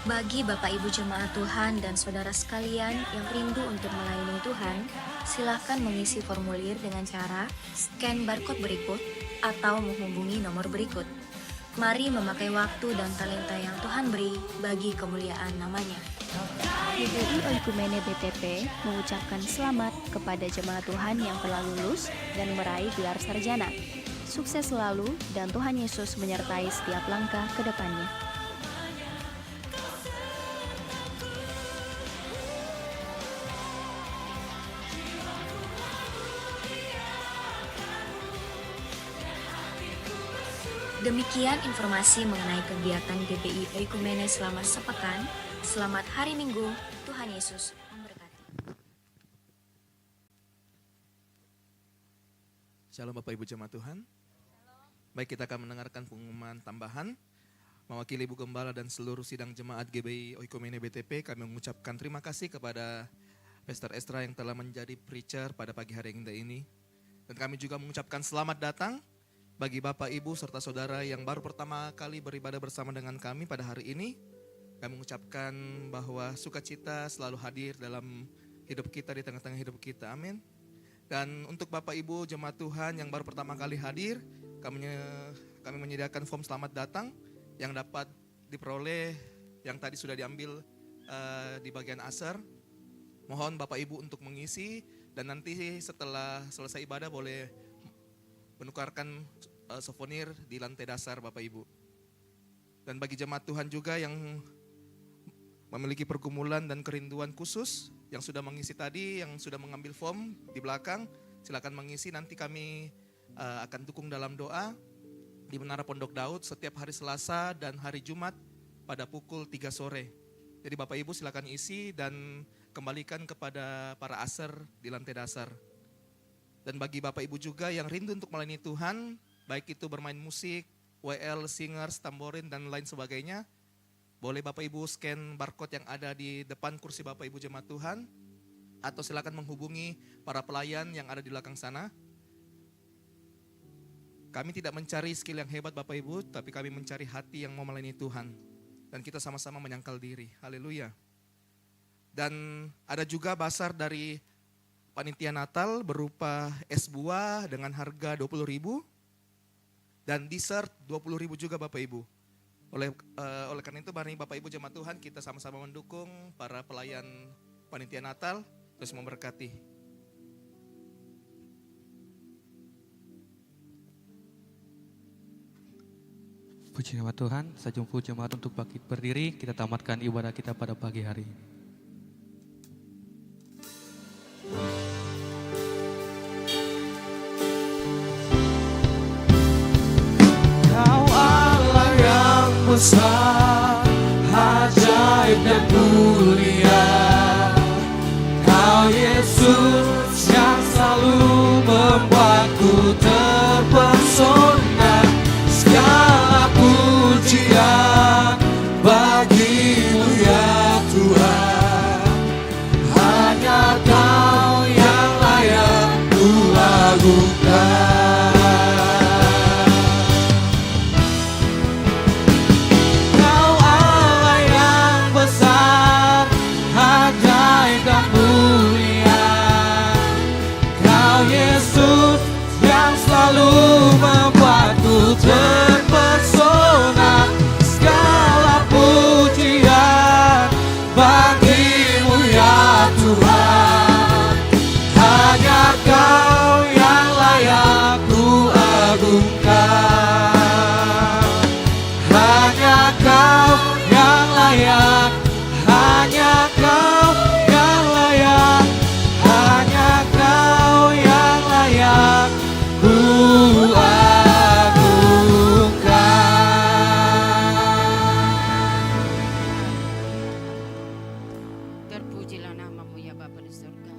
Bagi Bapak Ibu jemaat Tuhan dan saudara sekalian yang rindu untuk melayani Tuhan, silakan mengisi formulir dengan cara scan barcode berikut atau menghubungi nomor berikut. Mari memakai waktu dan talenta yang Tuhan beri bagi kemuliaan namanya. GBI Oikumene BTP mengucapkan selamat kepada jemaat Tuhan yang telah lulus dan meraih gelar sarjana. Sukses selalu dan Tuhan Yesus menyertai setiap langkah ke depannya. Demikian informasi mengenai kegiatan GBI Oikumene selama sepekan. Selamat hari Minggu, Tuhan Yesus memberkati. Shalom Bapak Ibu jemaat Tuhan. Baik, kita akan mendengarkan pengumuman tambahan. Mewakili Ibu Gembala dan seluruh sidang jemaat GBI Oikumene BTP, kami mengucapkan terima kasih kepada Pastor Estra yang telah menjadi preacher pada pagi hari yang indah ini. Dan kami juga mengucapkan selamat datang bagi Bapak, Ibu, serta Saudara yang baru pertama kali beribadah bersama dengan kami pada hari ini. Kami mengucapkan bahwa sukacita selalu hadir dalam hidup kita, di tengah-tengah hidup kita. Amin. Dan untuk Bapak, Ibu, jemaat Tuhan yang baru pertama kali hadir, kami menyediakan form selamat datang yang dapat diperoleh, yang tadi sudah diambil di bagian asar. Mohon Bapak, Ibu untuk mengisi dan nanti setelah selesai ibadah boleh menukarkan souvenir di lantai dasar Bapak Ibu. Dan bagi jemaat Tuhan juga yang memiliki pergumulan dan kerinduan khusus, yang sudah mengisi tadi, yang sudah mengambil form di belakang, silakan mengisi. Nanti kami akan dukung dalam doa di Menara Pondok Daud setiap hari Selasa dan hari Jumat pada pukul 3 sore. Jadi Bapak Ibu silakan isi dan kembalikan kepada para aser di lantai dasar. Dan bagi Bapak Ibu juga yang rindu untuk melayani Tuhan, baik itu bermain musik, WL, singers, tamborin, dan lain sebagainya, boleh Bapak Ibu scan barcode yang ada di depan kursi Bapak Ibu jemaat Tuhan, atau silakan menghubungi para pelayan yang ada di belakang sana. Kami tidak mencari skill yang hebat Bapak Ibu, tapi kami mencari hati yang mau melayani Tuhan. Dan kita sama-sama menyangkal diri. Haleluya. Dan ada juga basar dari panitia Natal berupa es buah dengan harga 20.000 dan dessert 20.000 juga Bapak Ibu. Oleh karena itu mari Bapak Ibu jemaat Tuhan kita sama-sama mendukung para pelayan panitia Natal terus memberkati. Puji nama Tuhan, saya jumpa jemaat untuk bangkit berdiri, kita tamatkan ibadah kita pada pagi hari ini. Kau Allah yang besar, ajaib dan mulia. Kau Yesus yang selalu membuatku terpesona. Segala pujian bagimu ya Tuhan. Hanya Kau yang layak ku lakukan. Membuatku terpesona, segala pujian Bapa di surga.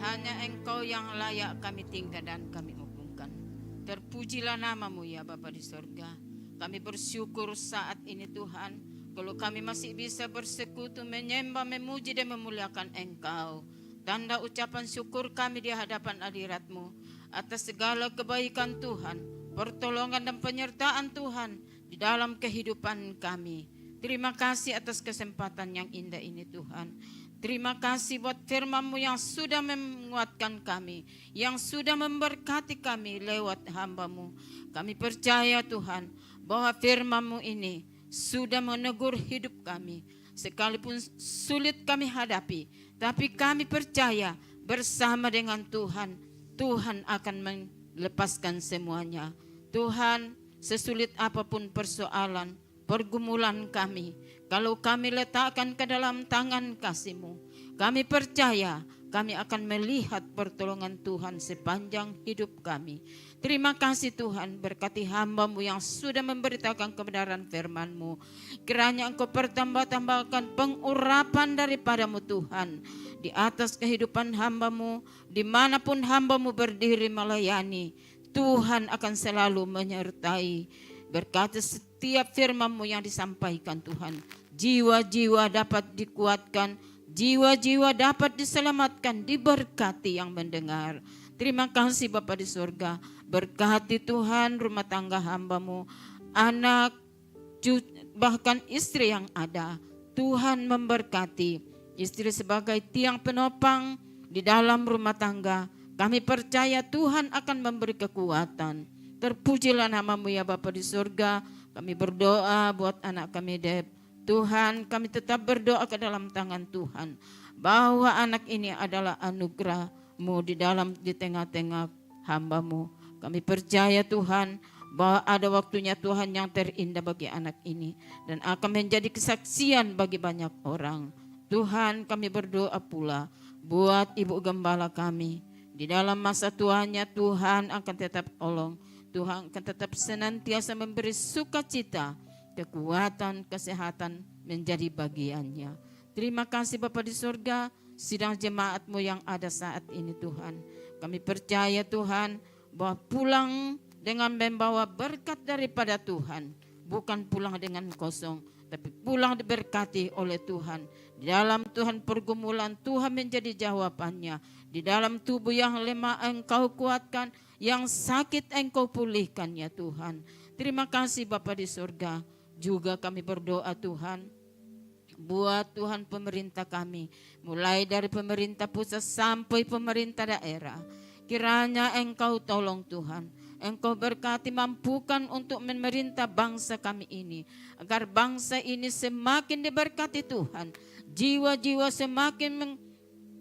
Hanya Engkau yang layak kami tinggal dan kami hubungkan. Terpujilah namamu ya Bapa di surga. Kami bersyukur saat ini Tuhan, kalau kami masih bisa bersekutu menyembah, memuji dan memuliakan Engkau. Tanda ucapan syukur kami di hadapan hadirat-Mu atas segala kebaikan Tuhan, pertolongan dan penyertaan Tuhan di dalam kehidupan kami. Terima kasih atas kesempatan yang indah ini Tuhan. Terima kasih buat firman-Mu yang sudah menguatkan kami, yang sudah memberkati kami lewat hamba-Mu. Kami percaya Tuhan bahwa firman-Mu ini sudah menegur hidup kami. Sekalipun sulit kami hadapi, tapi kami percaya bersama dengan Tuhan, Tuhan akan melepaskan semuanya. Tuhan, sesulit apapun persoalan, pergumulan kami, kalau kami letakkan ke dalam tangan kasih-Mu, kami percaya kami akan melihat pertolongan Tuhan sepanjang hidup kami. Terima kasih Tuhan, berkati hamba-Mu yang sudah memberitakan kebenaran firman-Mu. Kiranya Engkau pertambah-tambahkan pengurapan daripada-Mu Tuhan, di atas kehidupan hamba-Mu, dimanapun hamba-Mu berdiri melayani, Tuhan akan selalu menyertai. Berkati setiap firman-Mu yang disampaikan Tuhan, jiwa-jiwa dapat dikuatkan, jiwa-jiwa dapat diselamatkan, diberkati yang mendengar. Terima kasih Bapa di surga, berkati Tuhan rumah tangga hamba-Mu, anak, bahkan istri yang ada. Tuhan memberkati istri sebagai tiang penopang di dalam rumah tangga. Kami percaya Tuhan akan memberi kekuatan. Terpujilah nama-Mu ya Bapa di surga. Kami berdoa buat anak kami Deb. Tuhan, kami tetap berdoa ke dalam tangan Tuhan, bahwa anak ini adalah anugerah-Mu di tengah-tengah hamba-Mu. Kami percaya Tuhan bahwa ada waktunya Tuhan yang terindah bagi anak ini dan akan menjadi kesaksian bagi banyak orang. Tuhan, kami berdoa pula buat Ibu Gembala kami. Di dalam masa tuanya Tuhan akan tetap tolong. Tuhan akan tetap senantiasa memberi sukacita, kekuatan, kesehatan menjadi bagiannya. Terima kasih Bapa di surga, sidang jemaat-Mu yang ada saat ini Tuhan. Kami percaya Tuhan bahwa pulang dengan membawa berkat daripada Tuhan. Bukan pulang dengan kosong, tapi pulang diberkati oleh Tuhan. Di dalam Tuhan pergumulan, Tuhan menjadi jawabannya. Di dalam tubuh yang lemah Engkau kuatkan, yang sakit Engkau pulihkan ya Tuhan. Terima kasih Bapa di surga. Juga kami berdoa Tuhan, buat Tuhan pemerintah kami, mulai dari pemerintah pusat sampai pemerintah daerah. Kiranya Engkau tolong Tuhan, Engkau berkati, mampukan untuk memerintah bangsa kami ini, agar bangsa ini semakin diberkati Tuhan, jiwa-jiwa semakin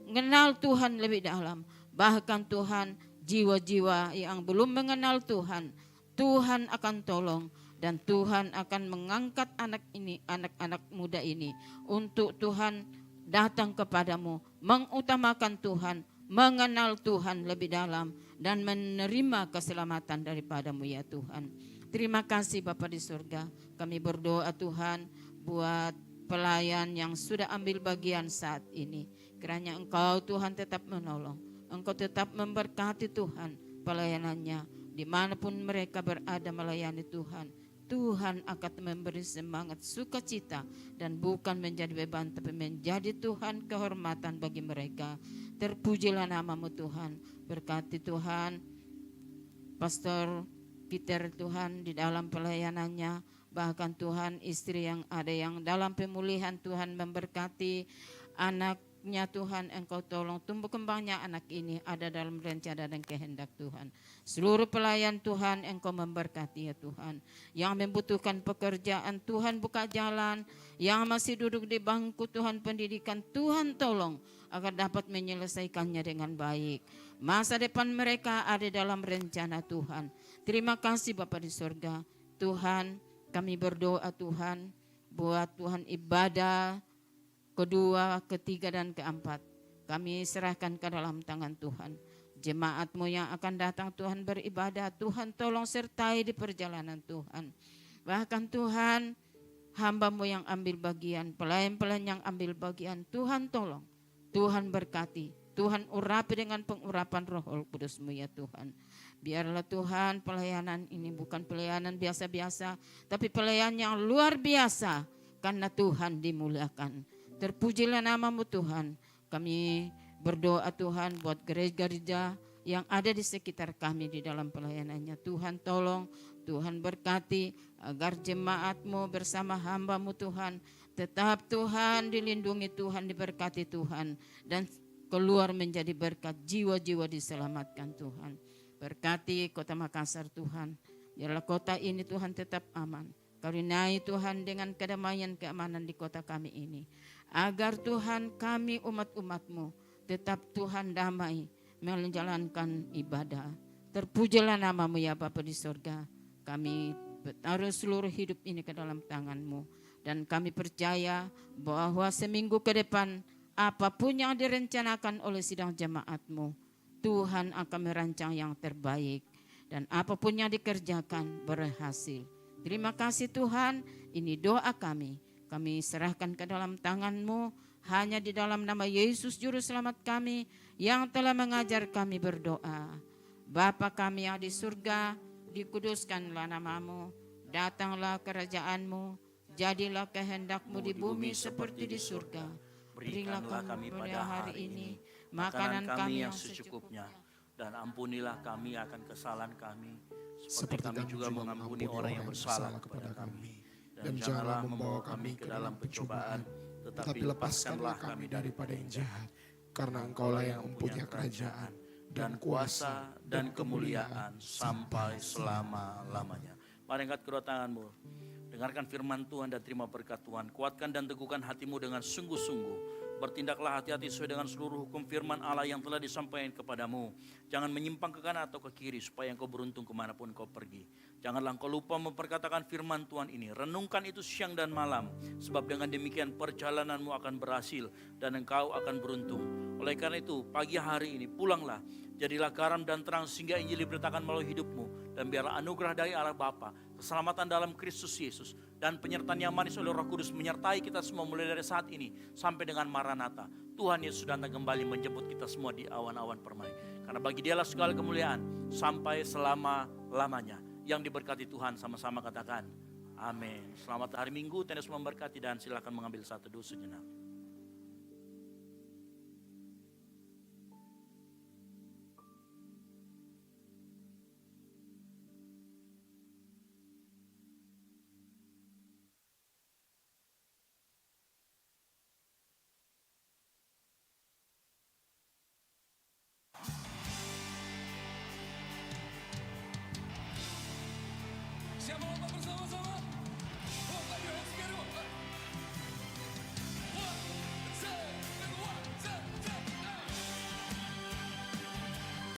mengenal Tuhan lebih dalam. Bahkan Tuhan, jiwa-jiwa yang belum mengenal Tuhan, Tuhan akan tolong. Dan Tuhan akan mengangkat anak-anak muda ini untuk Tuhan datang kepadamu, mengutamakan Tuhan, mengenal Tuhan lebih dalam dan menerima keselamatan daripadamu ya Tuhan. Terima kasih Bapa di surga. Kami berdoa Tuhan buat pelayan yang sudah ambil bagian saat ini. Kiranya Engkau Tuhan tetap menolong, Engkau tetap memberkati Tuhan pelayanannya. Dimanapun mereka berada melayani Tuhan, Tuhan akan memberi semangat, sukacita, dan bukan menjadi beban, tapi menjadi Tuhan kehormatan bagi mereka. Terpujilah nama-Mu Tuhan. Berkati Tuhan Pastor Peter Tuhan di dalam pelayanannya. Bahkan Tuhan istri yang ada yang dalam pemulihan Tuhan memberkati anaknya Tuhan. Engkau tolong tumbuh kembangnya anak ini ada dalam rencana dan kehendak Tuhan. Seluruh pelayan Tuhan Engkau memberkati ya Tuhan. Yang membutuhkan pekerjaan Tuhan buka jalan. Yang masih duduk di bangku Tuhan pendidikan Tuhan tolong agar dapat menyelesaikannya dengan baik. Masa depan mereka ada dalam rencana Tuhan. Terima kasih Bapa di surga. Tuhan, kami berdoa Tuhan buat Tuhan ibadah kedua, ketiga dan keempat. Kami serahkan ke dalam tangan Tuhan. Jemaat-Mu yang akan datang Tuhan beribadah, Tuhan tolong sertai di perjalanan Tuhan. Bahkan Tuhan hamba-Mu yang ambil bagian, pelayan-pelayan yang ambil bagian, Tuhan tolong. Tuhan berkati, Tuhan urapi dengan pengurapan Roh Kudus-Mu ya Tuhan. Biarlah Tuhan pelayanan ini bukan pelayanan biasa-biasa, tapi pelayanan yang luar biasa karena Tuhan dimuliakan. Terpujilah nama-Mu Tuhan. Kami berdoa Tuhan buat gereja-gereja yang ada di sekitar kami di dalam pelayanannya. Tuhan tolong, Tuhan berkati agar jemaat-Mu bersama hamba-Mu Tuhan tetap Tuhan dilindungi Tuhan, diberkati Tuhan, dan keluar menjadi berkat, jiwa-jiwa diselamatkan Tuhan. Berkati kota Makassar Tuhan, biarlah kota ini Tuhan tetap aman. Karunia Tuhan dengan kedamaian keamanan di kota kami ini. Agar Tuhan kami umat-umat-Mu tetap Tuhan damai menjalankan ibadah. Terpujilah nama-Mu ya Bapa di sorga. Kami taruh seluruh hidup ini ke dalam tangan-Mu. Dan kami percaya bahwa seminggu ke depan apapun yang direncanakan oleh sidang jemaat-Mu, Tuhan akan merancang yang terbaik. Dan apapun yang dikerjakan berhasil. Terima kasih Tuhan, ini doa kami. Kami serahkan ke dalam tangan-Mu, hanya di dalam nama Yesus Juru Selamat kami yang telah mengajar kami berdoa. Bapa kami yang di surga, dikuduskanlah nama-Mu, datanglah kerajaan-Mu, jadilah kehendak-Mu di bumi seperti di surga. Berilah kami pada hari ini makanan kami yang secukupnya, dan ampunilah kami akan kesalahan kami, seperti kami juga mengampuni orang yang bersalah kepada kami. Dan janganlah membawa kami ke dalam pencobaan, tetapi lepaskanlah kami daripada yang jahat. Karena Engkaulah yang mempunyai kerajaan, dan kuasa, dan kemuliaan, sampai selama-lamanya. Mari angkat kedua tanganmu, dengarkan firman Tuhan dan terima berkat Tuhan. Kuatkan dan teguhkan hatimu dengan sungguh-sungguh. Bertindaklah hati-hati sesuai dengan seluruh hukum firman Allah yang telah disampaikan kepadamu. Jangan menyimpang ke kanan atau ke kiri supaya engkau beruntung kemanapun kau pergi. Janganlah engkau lupa memperkatakan firman Tuhan ini. Renungkan itu siang dan malam. Sebab dengan demikian perjalananmu akan berhasil dan engkau akan beruntung. Oleh karena itu pagi hari ini pulanglah. Jadilah garam dan terang sehingga Injil diberitakan melalui hidupmu. Dan biarlah anugerah dari Allah Bapa, keselamatan dalam Kristus Yesus, dan penyertaan yang manis oleh Roh Kudus menyertai kita semua mulai dari saat ini sampai dengan Maranatha. Tuhan Yesus datang kembali menjemput kita semua di awan-awan permai. Karena bagi Dialah segala kemuliaan sampai selama-lamanya. Yang diberkati Tuhan sama-sama katakan amin. Selamat hari Minggu, Tuhan Yesus memberkati, dan silakan mengambil satu teduh sejenak.